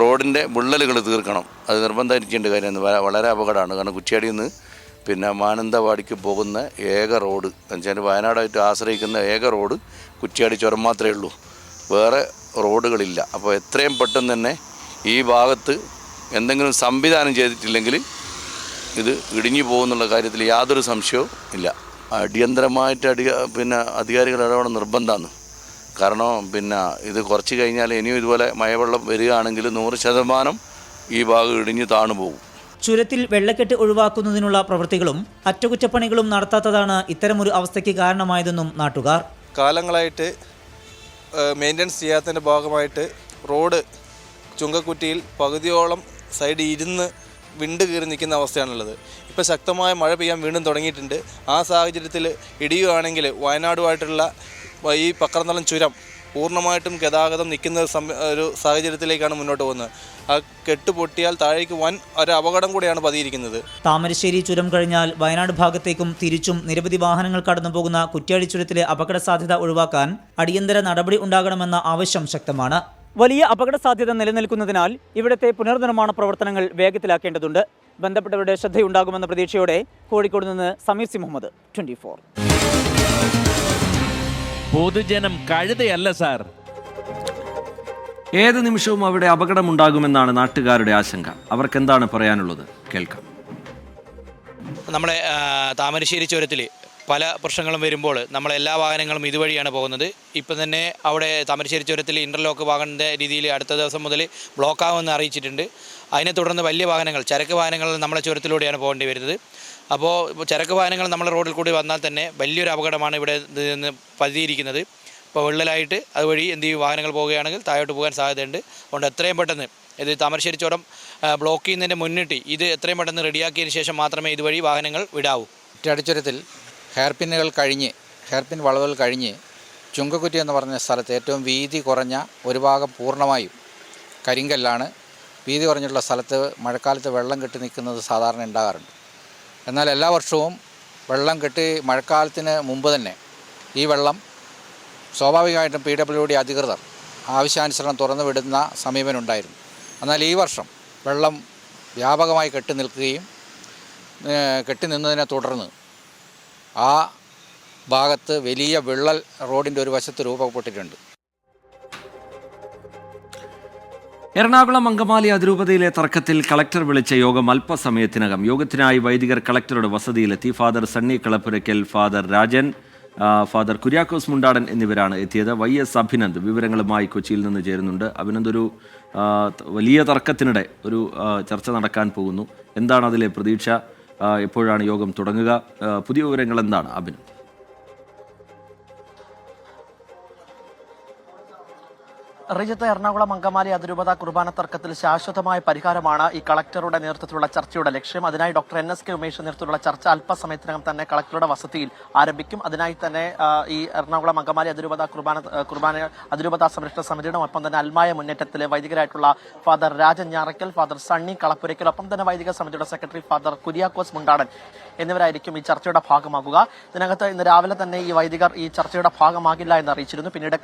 റോഡിൻ്റെ വിള്ളലുകൾ തീർക്കണം. അത് നിർബന്ധമായിരിക്കേണ്ട കാര്യമാണ്. വളരെ അപകടമാണ്. കാരണം കുറ്റ്യാടിയിൽ നിന്ന് മാനന്തവാടിക്ക് പോകുന്ന ഏക റോഡ് എന്നുവെച്ചാൽ വയനാടായിട്ട് ആശ്രയിക്കുന്ന ഏക റോഡ് കുറ്റ്യാടി ചുരം മാത്രമേ ഉള്ളൂ. വേറെ റോഡുകളില്ല. അപ്പോൾ എത്രയും പെട്ടെന്ന് തന്നെ ഈ ഭാഗത്ത് എന്തെങ്കിലും സംവിധാനം ചെയ്തിട്ടില്ലെങ്കിൽ ഇത് ഇടിഞ്ഞു പോകുന്നുള്ള കാര്യത്തിൽ യാതൊരു സംശയവും ഇല്ല. അടിയന്തരമായിട്ട് അധികാരികൾ ഇടപെടൽ നിർബന്ധമാണ്. കാരണം ഇത് കുറച്ച് കഴിഞ്ഞാൽ ഇനിയും ഇതുപോലെ മഴവെള്ളം വരികയാണെങ്കിൽ 100% ഈ ഭാഗം ഇടിഞ്ഞ് താണു പോകും. ചുരത്തിൽ വെള്ളക്കെട്ട് ഒഴിവാക്കുന്നതിനുള്ള പ്രവൃത്തികളും അറ്റകുറ്റപ്പണികളും നടത്താത്തതാണ് ഇത്തരമൊരു അവസ്ഥയ്ക്ക് കാരണമായതെന്നും നാട്ടുകാർ. കാലങ്ങളായിട്ട് മെയിൻ്റനൻസ് ചെയ്യാത്തതിൻ്റെ ഭാഗമായിട്ട് റോഡ് ചുങ്കക്കുറ്റിയിൽ പകുതിയോളം സൈഡ് ഇരുന്ന് വിണ്ട് കീറി നിൽക്കുന്ന അവസ്ഥയാണുള്ളത്. ഇപ്പോൾ ശക്തമായ മഴ പെയ്യാൻ വീണ്ടും തുടങ്ങിയിട്ടുണ്ട്. ആ സാഹചര്യത്തിൽ ഇടിയുകയാണെങ്കിൽ വയനാടുമായിട്ടുള്ള ഈ പക്രന്തളം ചുരം പൂർണ്ണമായിട്ടും ഗതാഗതം നിൽക്കുന്ന ഒരു സാഹചര്യത്തിലേക്കാണ് മുന്നോട്ട് പോകുന്നത്. ആ കെട്ട് പൊട്ടിയാൽ താഴേക്ക് വൻ ഒരു അപകടം കൂടെയാണ് പതിയിരിക്കുന്നത്. താമരശ്ശേരി ചുരം കഴിഞ്ഞാൽ വയനാട് ഭാഗത്തേക്കും തിരിച്ചും നിരവധി വാഹനങ്ങൾ കടന്നു പോകുന്ന കുറ്റ്യാടി ചുരത്തിലെ അപകട സാധ്യത ഒഴിവാക്കാൻ അടിയന്തര നടപടി ഉണ്ടാകണമെന്ന ആവശ്യം ശക്തമാണ്. വലിയ അപകട സാധ്യത നിലനിൽക്കുന്നതിനാൽ ഇവിടുത്തെ പുനർനിർമ്മാണ പ്രവർത്തനങ്ങൾ വേഗത്തിലാക്കേണ്ടതുണ്ട്. ബന്ധപ്പെട്ടവരുടെ ശ്രദ്ധയുണ്ടാകുമെന്ന പ്രതീക്ഷയോടെ കോഴിക്കോട് നിന്ന് സമീർ സി മുഹമ്മദ്, 24. പൊതുജനം കഴുതയല്ല സാർ. ഏത് നിമിഷവും അവിടെ അപകടമുണ്ടാകുമെന്നാണ് നാട്ടുകാരുടെ ആശങ്ക. അവർക്കെന്താണ് പറയാനുള്ളത് കേൾക്കാം. നമ്മുടെ താമരശ്ശേരി ചുരത്തിൽ പല പ്രശ്നങ്ങളും വരുമ്പോൾ നമ്മളെല്ലാ വാഹനങ്ങളും ഇതുവഴിയാണ് പോകുന്നത്. ഇപ്പം തന്നെ അവിടെ താമരശ്ശേരി ചുരത്തിൽ ഇൻ്റർലോക്ക് വാഹനത്തിൻ്റെ രീതിയിൽ അടുത്ത ദിവസം മുതൽ ബ്ലോക്കാകുമെന്ന് അറിയിച്ചിട്ടുണ്ട്. അതിനെ തുടർന്ന് വലിയ വാഹനങ്ങൾ, ചരക്ക് വാഹനങ്ങൾ നമ്മളെ ചുരത്തിലൂടെയാണ് പോകേണ്ടി വരുന്നത്. അപ്പോൾ ചരക്ക് വാഹനങ്ങൾ നമ്മളെ റോഡിൽ കൂടി വന്നാൽ തന്നെ വലിയൊരു അപകടമാണ് ഇവിടെ നിന്ന് പതിയിരിക്കുന്നത്. ഇപ്പോൾ വിള്ളലായിട്ട് അതുവഴി വാഹനങ്ങൾ പോവുകയാണെങ്കിൽ താഴോട്ട് പോകാൻ സാധ്യതയുണ്ട്. അതുകൊണ്ട് എത്രയും പെട്ടെന്ന് ഇത് താമരശ്ശേരി ചുരം ബ്ലോക്ക് ചെയ്യുന്നതിൻ്റെ മുന്നിട്ട് ഇത് എത്രയും പെട്ടെന്ന് റെഡിയാക്കിയതിന് ശേഷം മാത്രമേ ഇതുവഴി വാഹനങ്ങൾ വിടാവൂ. കുറ്റ്യാടിച്ചുരത്തിൽ ഹെയർപിൻ വളവുകൾ കഴിഞ്ഞ് ചുങ്കക്കുറ്റി എന്ന് പറഞ്ഞ സ്ഥലത്ത് ഏറ്റവും വീതി കുറഞ്ഞ ഒരു ഭാഗം പൂർണ്ണമായും കരിങ്കല്ലാണ്. വീതി കുറഞ്ഞിട്ടുള്ള സ്ഥലത്ത് മഴക്കാലത്ത് വെള്ളം കെട്ടി നിൽക്കുന്നത് സാധാരണ ഉണ്ടാകാറുണ്ട്. എന്നാൽ എല്ലാ വർഷവും വെള്ളം കെട്ടി മഴക്കാലത്തിന് മുമ്പ് തന്നെ ഈ വെള്ളം സ്വാഭാവികമായിട്ടും PWD അധികൃതർ ആവശ്യാനുസരണം തുറന്നു വിടുന്ന സമീപനം ഉണ്ടായിരുന്നു. എന്നാൽ ഈ വർഷം വെള്ളം വ്യാപകമായി കെട്ടി നിന്നതിനെ തുടർന്ന് ആ ഭാഗത്ത് വലിയ വിള്ളൽ റോഡിൻ്റെ ഒരു വശത്ത് രൂപപ്പെട്ടിട്ടുണ്ട്. എറണാകുളം അങ്കമാലി അതിരൂപതയിലെ തർക്കത്തിൽ കളക്ടർ വിളിച്ച യോഗം അല്പസമയത്തിനകം. യോഗത്തിനായി വൈദികർ കളക്ടറുടെ വസതിയിലെത്തി. Father Sunny Kalappurakkal, father Rajan, father Kuriakose Mundadan എന്നിവരാണ് എത്തിയത്. YS അഭിനന്ദ് വിവരങ്ങളുമായി കൊച്ചിയിൽ നിന്ന് ചേരുന്നുണ്ട്. അഭിനന്ദ്, ഒരു വലിയ തർക്കത്തിനിടെ ഒരു ചർച്ച നടക്കാൻ പോകുന്നു. എന്താണ് അതിലെ പ്രതീക്ഷ? എപ്പോഴാണ് യോഗം തുടങ്ങുക? പുതിയ വിവരങ്ങൾ എന്താണ് അഭിനന്ദ്? റിജിത്ത്, എറണാകുളം അങ്കമാലി അതിരൂപത കുർബാന തർക്കത്തിൽ ശാശ്വതമായ പരിഹാരമാണ് ഈ കളക്ടറുടെ നേതൃത്വത്തിലുള്ള ചർച്ചയുടെ ലക്ഷ്യം. അതിനായി ഡോക്ടർ NSK ഉമേഷ് നേതൃത്വത്തിലുള്ള ചർച്ച അല്പസമയത്തിനകം തന്നെ കളക്ടറുടെ വസതിയിൽ ആരംഭിക്കും. അതിനായി തന്നെ ഈ എറണാകുളം അങ്കമാലി കുർബാന അതിരൂപത സംരക്ഷണ സമിതിയുടെ ഒപ്പം തന്നെ അൽമായ മുന്നേറ്റത്തിലെ വൈദികരായിട്ടുള്ള ഫാദർ രാജൻ ഞാറയ്ക്കൽ, ഫാദർ സണ്ണി കളപ്പുരയ്ക്കൽ, ഒപ്പം തന്നെ വൈദിക സമിതിയുടെ സെക്രട്ടറി ഫാദർ കുര്യാക്കോസ് മുണ്ടാടൻ എന്നിവരായിരിക്കും ഈ ചർച്ചയുടെ ഭാഗമാകുക. ഇതിനകത്ത് ഇന്ന് രാവിലെ തന്നെ ഈ വൈദികർ ഈ ചർച്ചയുടെ ഭാഗമാകില്ല എന്ന് അറിയിച്ചിരുന്നു. പിന്നീട്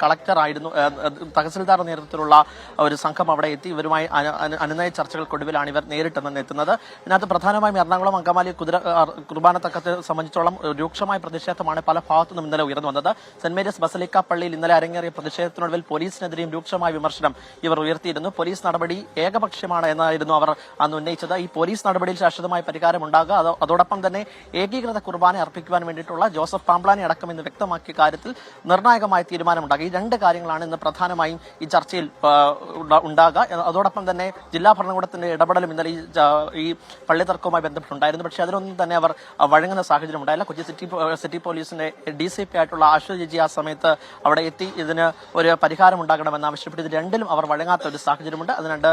തഹസിൽദാർ നേതൃത്വത്തിലുള്ള ഒരു സംഘം അവിടെ എത്തി. ഇവരുമായി അനുനയ ചർച്ചകൾക്കൊടുവിലാണ് ഇവർ നേരിട്ട് തന്നെ എത്തുന്നത്. ഇതിനകത്ത് പ്രധാനമായും എറണാകുളം അങ്കമാലി കുർബാന തർക്കത്തെ സംബന്ധിച്ചോളം രൂക്ഷമായ പ്രതിഷേധമാണ് പല ഭാഗത്തുനിന്നും ഇന്നലെ ഉയർന്നു വന്നത്. സെന്റ് മേരീസ് ബസലിക്ക പള്ളിയിൽ ഇന്നലെ അരങ്ങേറിയ പ്രതിഷേധത്തിനൊടുവിൽ പോലീസിനെതിരെയും രൂക്ഷമായ വിമർശനം ഇവർ ഉയർത്തിയിരുന്നു. പോലീസ് നടപടി ഏകപക്ഷീയമാണ് എന്നായിരുന്നു അവർ അന്ന് ഉന്നയിച്ചത്. ഈ പോലീസ് നടപടിയിൽ ശാശ്വതമായ പരിഹാരം ഉണ്ടാകുക, അതോടൊപ്പം തന്നെ ഏകീകൃത കുർബാന അർപ്പിക്കുവാൻ വേണ്ടിയിട്ടുള്ള ജോസഫ് പാംപ്ലാനി അടക്കം ഇന്ന് വ്യക്തമാക്കിയ കാര്യത്തിൽ നിർണായകമായ തീരുമാനമുണ്ടാകും. ഈ രണ്ട് കാര്യങ്ങളാണ് ഇന്ന് പ്രധാനമായും ഈ ചർച്ചയിൽ ഉണ്ടാകുക. അതോടൊപ്പം തന്നെ ജില്ലാ ഭരണകൂടത്തിന്റെ ഇടപെടലും ഇന്നലെ ഈ പള്ളി തർക്കവുമായി ബന്ധപ്പെട്ടുണ്ടായിരുന്നു. പക്ഷേ അതിനൊന്നും തന്നെ അവർ വഴങ്ങുന്ന സാഹചര്യം ഉണ്ടായില്ല. കൊച്ചി സിറ്റി പോലീസിന്റെ DCP ആയിട്ടുള്ള ആശു ജിജി ആ സമയത്ത് അവിടെ എത്തി ഇതിന് ഒരു പരിഹാരം ഉണ്ടാകണമെന്ന് ആവശ്യപ്പെട്ട് ഇത് രണ്ടിലും അവർ വഴങ്ങാത്ത ഒരു സാഹചര്യമുണ്ട്. അതിനുണ്ട്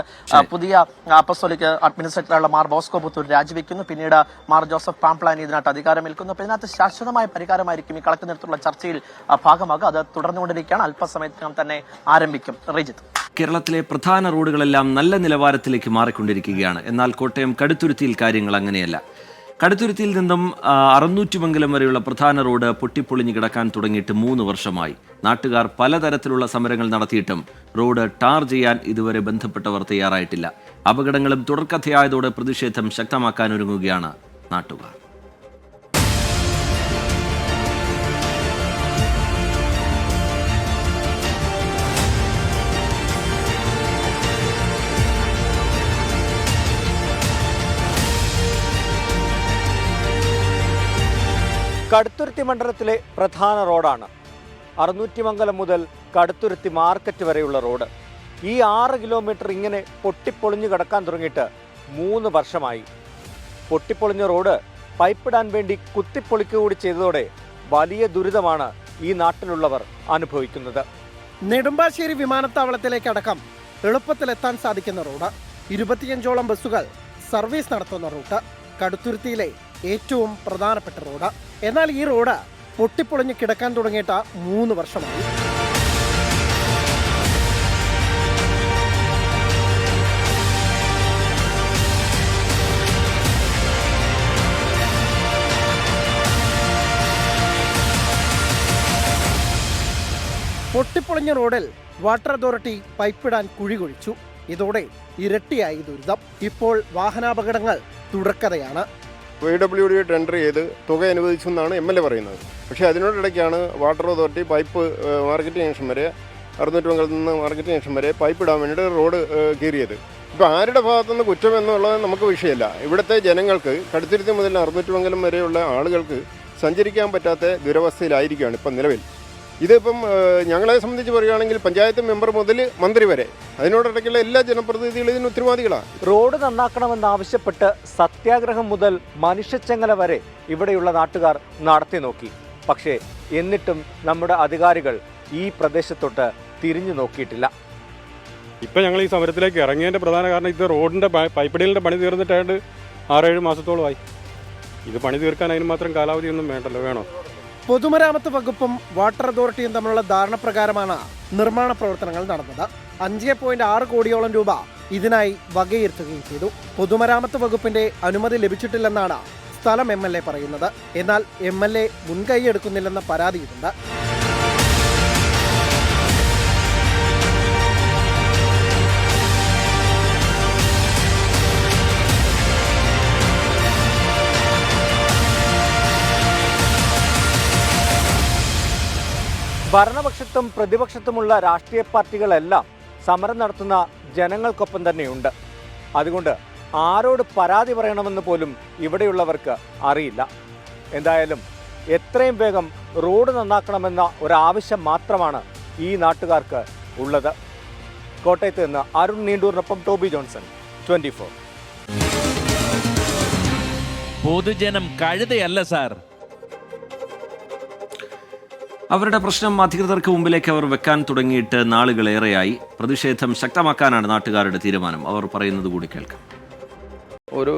പുതിയ അപ്പസ്തോലിക് അഡ്മിനിസ്ട്രേറ്ററുള്ള മാർ ബോസ്കോ പുത്തൂർ രാജിവെക്കുന്നു. പിന്നീട് മാർ ജോസഫ് പാംപ്ലാനി ഇതിനകത്ത് അധികാരമേൽക്കുന്നു. അപ്പോൾ ഇതിനകത്ത് ശാശ്വതമായ പരിഹാരമായിരിക്കും ഈ കളക്ടർ നേതൃത്വത്തിലുള്ള ചർച്ചയിൽ ഭാഗമാകുക. അത് തുടർന്നുകൊണ്ടിരിക്കുകയാണ്. അല്പസമയത്തിനകം തന്നെ ആരംഭിക്കും. കേരളത്തിലെ പ്രധാന റോഡുകളെല്ലാം നല്ല നിലവാരത്തിലേക്ക് മാറിക്കൊണ്ടിരിക്കുകയാണ്. എന്നാൽ കോട്ടയം കടുത്തുരുത്തിയിൽ കാര്യങ്ങൾ അങ്ങനെയല്ല. കടുത്തുരുത്തിയിൽ നിന്നും 600 മംഗലം വരെയുള്ള പ്രധാന റോഡ് പൊട്ടിപ്പൊളിഞ്ഞു കിടക്കാൻ തുടങ്ങിയിട്ട് 3 വർഷമായി. നാട്ടുകാർ പലതരത്തിലുള്ള സമരങ്ങൾ നടത്തിയിട്ടും റോഡ് ടാർ ചെയ്യാൻ ഇതുവരെ ബന്ധപ്പെട്ടവർ തയ്യാറായിട്ടില്ല. അപകടങ്ങളും തുടർക്കഥയായതോടെ പ്രതിഷേധം ശക്തമാക്കാനൊരുങ്ങുകയാണ് നാട്ടുകാർ. കടുത്തുരുത്തി മണ്ഡലത്തിലെ പ്രധാന റോഡാണ് 600 മംഗലം മുതൽ കടുത്തുരുത്തി മാർക്കറ്റ് വരെയുള്ള റോഡ്. ഈ 6 കിലോമീറ്റർ ഇങ്ങനെ പൊട്ടിപ്പൊളിഞ്ഞു കിടക്കാൻ തുടങ്ങിയിട്ട് 3 വർഷമായി. പൊട്ടിപ്പൊളിഞ്ഞ റോഡ് പൈപ്പിടാൻ വേണ്ടി കുത്തിപ്പൊളിക്കുക കൂടി ചെയ്തതോടെ വലിയ ദുരിതമാണ് ഈ നാട്ടിലുള്ളവർ അനുഭവിക്കുന്നത്. നെടുമ്പാശ്ശേരി വിമാനത്താവളത്തിലേക്കടക്കം എളുപ്പത്തിലെത്താൻ സാധിക്കുന്ന റോഡ്, 25ഓളം ബസ്സുകൾ സർവീസ് നടത്തുന്ന റൂട്ട്, കടുത്തുരുത്തിയിലെ ഏറ്റവും പ്രധാനപ്പെട്ട റോഡ്. എന്നാൽ ഈ റോഡ് പൊട്ടിപ്പൊളിഞ്ഞ് കിടക്കാൻ തുടങ്ങിയിട്ട് 3 വർഷമായി. പൊട്ടിപ്പൊളിഞ്ഞ റോഡിൽ വാട്ടർ അതോറിറ്റി പൈപ്പിടാൻ കുഴി കുഴിച്ചു. ഇതോടെ ഇരട്ടിയായി ദുരിതം. ഇപ്പോൾ വാഹനാപകടങ്ങൾ തുടർക്കഥയാണ്. PWD ടെൻഡർ ചെയ്ത് തുക അനുവദിച്ചു എന്നാണ് MLA പറയുന്നത്. പക്ഷേ അതിനോടിടയ്ക്കാണ് water authority pipe market junction വരെ, അറുന്നൂറ്റിമംഗലത്ത് നിന്ന് മാർക്കറ്റ് ജംഗ്ഷൻ വരെ പൈപ്പ് ഇടാൻ വേണ്ടിയിട്ട് റോഡ് കീറിയത്. ഇപ്പോൾ ആരുടെ ഭാഗത്തുനിന്ന് കുറ്റം എന്നുള്ളത് നമുക്ക് വിഷയമല്ല. ഇവിടുത്തെ ജനങ്ങൾക്ക് കടുത്തുരുത്തി മുതൽ അറുന്നൂറ്റിമംഗലം വരെയുള്ള ആളുകൾക്ക് സഞ്ചരിക്കാൻ പറ്റാത്ത ദുരവസ്ഥയിലായിരിക്കുകയാണ് ഇപ്പം നിലവിൽ. ഇതിപ്പം ഞങ്ങളെ സംബന്ധിച്ച് പറയുകയാണെങ്കിൽ പഞ്ചായത്ത് മെമ്പർ മുതൽ മന്ത്രി വരെ, അതിനോടിടയ്ക്കുള്ള എല്ലാ ജനപ്രതിനിധികളും ഇതിന് ഉത്തരവാദികളാണ്. റോഡ് നന്നാക്കണമെന്നാവശ്യപ്പെട്ട് സത്യാഗ്രഹം മുതൽ മനുഷ്യച്ചങ്ങല വരെ ഇവിടെയുള്ള നാട്ടുകാർ നടത്തി നോക്കി. പക്ഷേ എന്നിട്ടും നമ്മുടെ അധികാരികൾ ഈ പ്രദേശത്തോട്ട് തിരിഞ്ഞു നോക്കിയിട്ടില്ല. ഇപ്പം ഞങ്ങൾ ഈ സമരത്തിലേക്ക് ഇറങ്ങിയതിൻ്റെ പ്രധാന കാരണം ഇത് റോഡിൻ്റെ പൈപ്പിടലിൻ്റെ പണി തീർന്നിട്ടായിട്ട് 6-7 മാസത്തോളമായി. ഇത് പണി തീർക്കാൻ അതിന് മാത്രം കാലാവധിയൊന്നും വേണ്ടല്ലോ, വേണോ? പൊതുമരാമത്ത് വകുപ്പും വാട്ടർ അതോറിറ്റിയും തമ്മിലുള്ള ധാരണപ്രകാരമാണ് നിർമ്മാണ പ്രവർത്തനങ്ങൾ നടന്നത്. 5.6 കോടിയോളം രൂപ ഇതിനായി വകയിരുത്തുകയും ചെയ്തു. പൊതുമരാമത്ത് വകുപ്പിന്റെ അനുമതി ലഭിച്ചിട്ടില്ലെന്നാണ് സ്ഥലം MLA പറയുന്നത്. എന്നാൽ MLA മുൻകൈയെടുക്കുന്നില്ലെന്ന പരാതിയുണ്ട്. ഭരണപക്ഷത്തും പ്രതിപക്ഷത്തുമുള്ള രാഷ്ട്രീയ പാർട്ടികളെല്ലാം സമരം നടത്തുന്ന ജനങ്ങൾക്കൊപ്പം തന്നെയുണ്ട്. അതുകൊണ്ട് ആരോട് പരാതി പറയണമെന്ന് പോലും ഇവിടെയുള്ളവർക്ക് അറിയില്ല. എന്തായാലും എത്രയും വേഗം റോഡ് നന്നാക്കണമെന്ന ഒരാവശ്യം മാത്രമാണ് ഈ നാട്ടുകാർക്ക് ഉള്ളത്. കോട്ടയത്ത് നിന്ന് അരുൺ നീണ്ടൂരിനൊപ്പം ടോബി ജോൺസൺ, 24. പൊതുജനം കഴുതയല്ല സാർ. അവരുടെ പ്രശ്നം അധികൃതർക്ക് മുമ്പിലേക്ക് അവർ വെക്കാൻ തുടങ്ങിയിട്ട് നാളുകളേറെയായി. പ്രതിഷേധം ശക്തമാക്കാനാണ് നാട്ടുകാരുടെ തീരുമാനം. അവർ പറയുന്നത് കൂടി കേൾക്കാം. ഒരു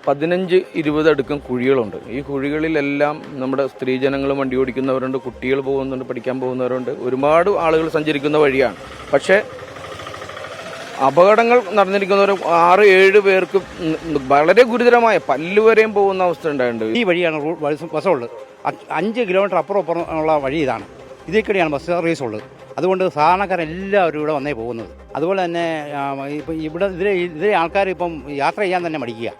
15-20 അടുക്കം കുഴികളുണ്ട്. ഈ കുഴികളിലെല്ലാം നമ്മുടെ സ്ത്രീജനങ്ങൾ വണ്ടി ഓടിക്കുന്നവരുണ്ട്, കുട്ടികൾ പോകുന്നുണ്ട്, പഠിക്കാൻ പോകുന്നവരുണ്ട്, ഒരുപാട് ആളുകൾ സഞ്ചരിക്കുന്ന വഴിയാണ്. പക്ഷേ അപകടങ്ങൾ നടന്നിരിക്കുന്നവർ 6-7 പേർക്ക് വളരെ ഗുരുതരമായ പല്ലുവരെയും പോകുന്ന അവസ്ഥ ഉണ്ടായിട്ടുണ്ട്. ഈ വഴിയാണ് ബസ്സുള്ളത്. 5 കിലോമീറ്റർ അപ്പുറം ഉള്ള വഴി ഇതാണ്. ഇതിൽ കൂടിയാണ് ബസ് സർവീസ് ഉള്ളത്. അതുകൊണ്ട് സാധാരണക്കാരെല്ലാവരും ഇവിടെ വന്നേ പോകുന്നത്. അതുപോലെ തന്നെ ഇപ്പം ഇവിടെ ഇതിലെ ആൾക്കാർ ഇപ്പം യാത്ര ചെയ്യാൻ തന്നെ മടിക്കുക.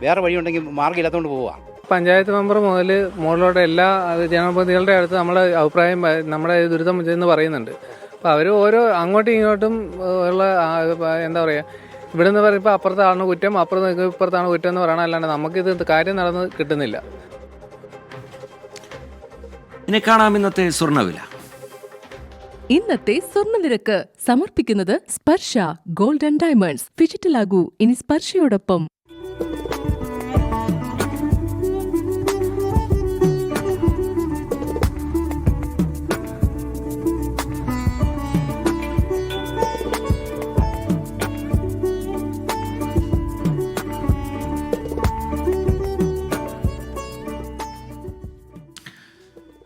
വേറെ വഴിയുണ്ടെങ്കിൽ മാർഗ്ഗമില്ലാത്തതുകൊണ്ട് പോവുക. പഞ്ചായത്ത് മെമ്പർ മുതൽ മുകളിലോട്ട് എല്ലാ ജനപ്രതിനിധികളുടെ അടുത്ത് നമ്മുടെ അഭിപ്രായം, നമ്മുടെ ദുരിതം എന്ന് പറയുന്നുണ്ട്. അപ്പോൾ അവർ ഓരോ അങ്ങോട്ടും ഇങ്ങോട്ടും ഉള്ള എന്താ പറയുക, ഇവിടെ നിന്ന് പറയുമ്പോൾ അപ്പുറത്താണ് കുറ്റം, ഇപ്പുറത്താണ് കുറ്റം എന്ന് പറയണം. അല്ലാണ്ട് നമുക്കിത് കാര്യം നടന്ന് കിട്ടുന്നില്ല. ഇനി കാണാം ഇന്നത്തെ സ്വർണ്ണവില. ഇന്നത്തെ സ്വർണ്ണനിരക്ക് സമർപ്പിക്കുന്നത് സ്പർശ ഗോൾഡ് ആൻഡ് ഡയമണ്ട്സ്. ഫിജിറ്റലാകൂ ഇനി സ്പർശയോടൊപ്പം.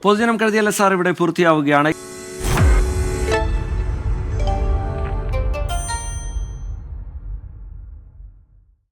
പൊതുജനം കരുതിയല്ല സാർ ഇവിടെ പൂർത്തിയാവുകയാണ്.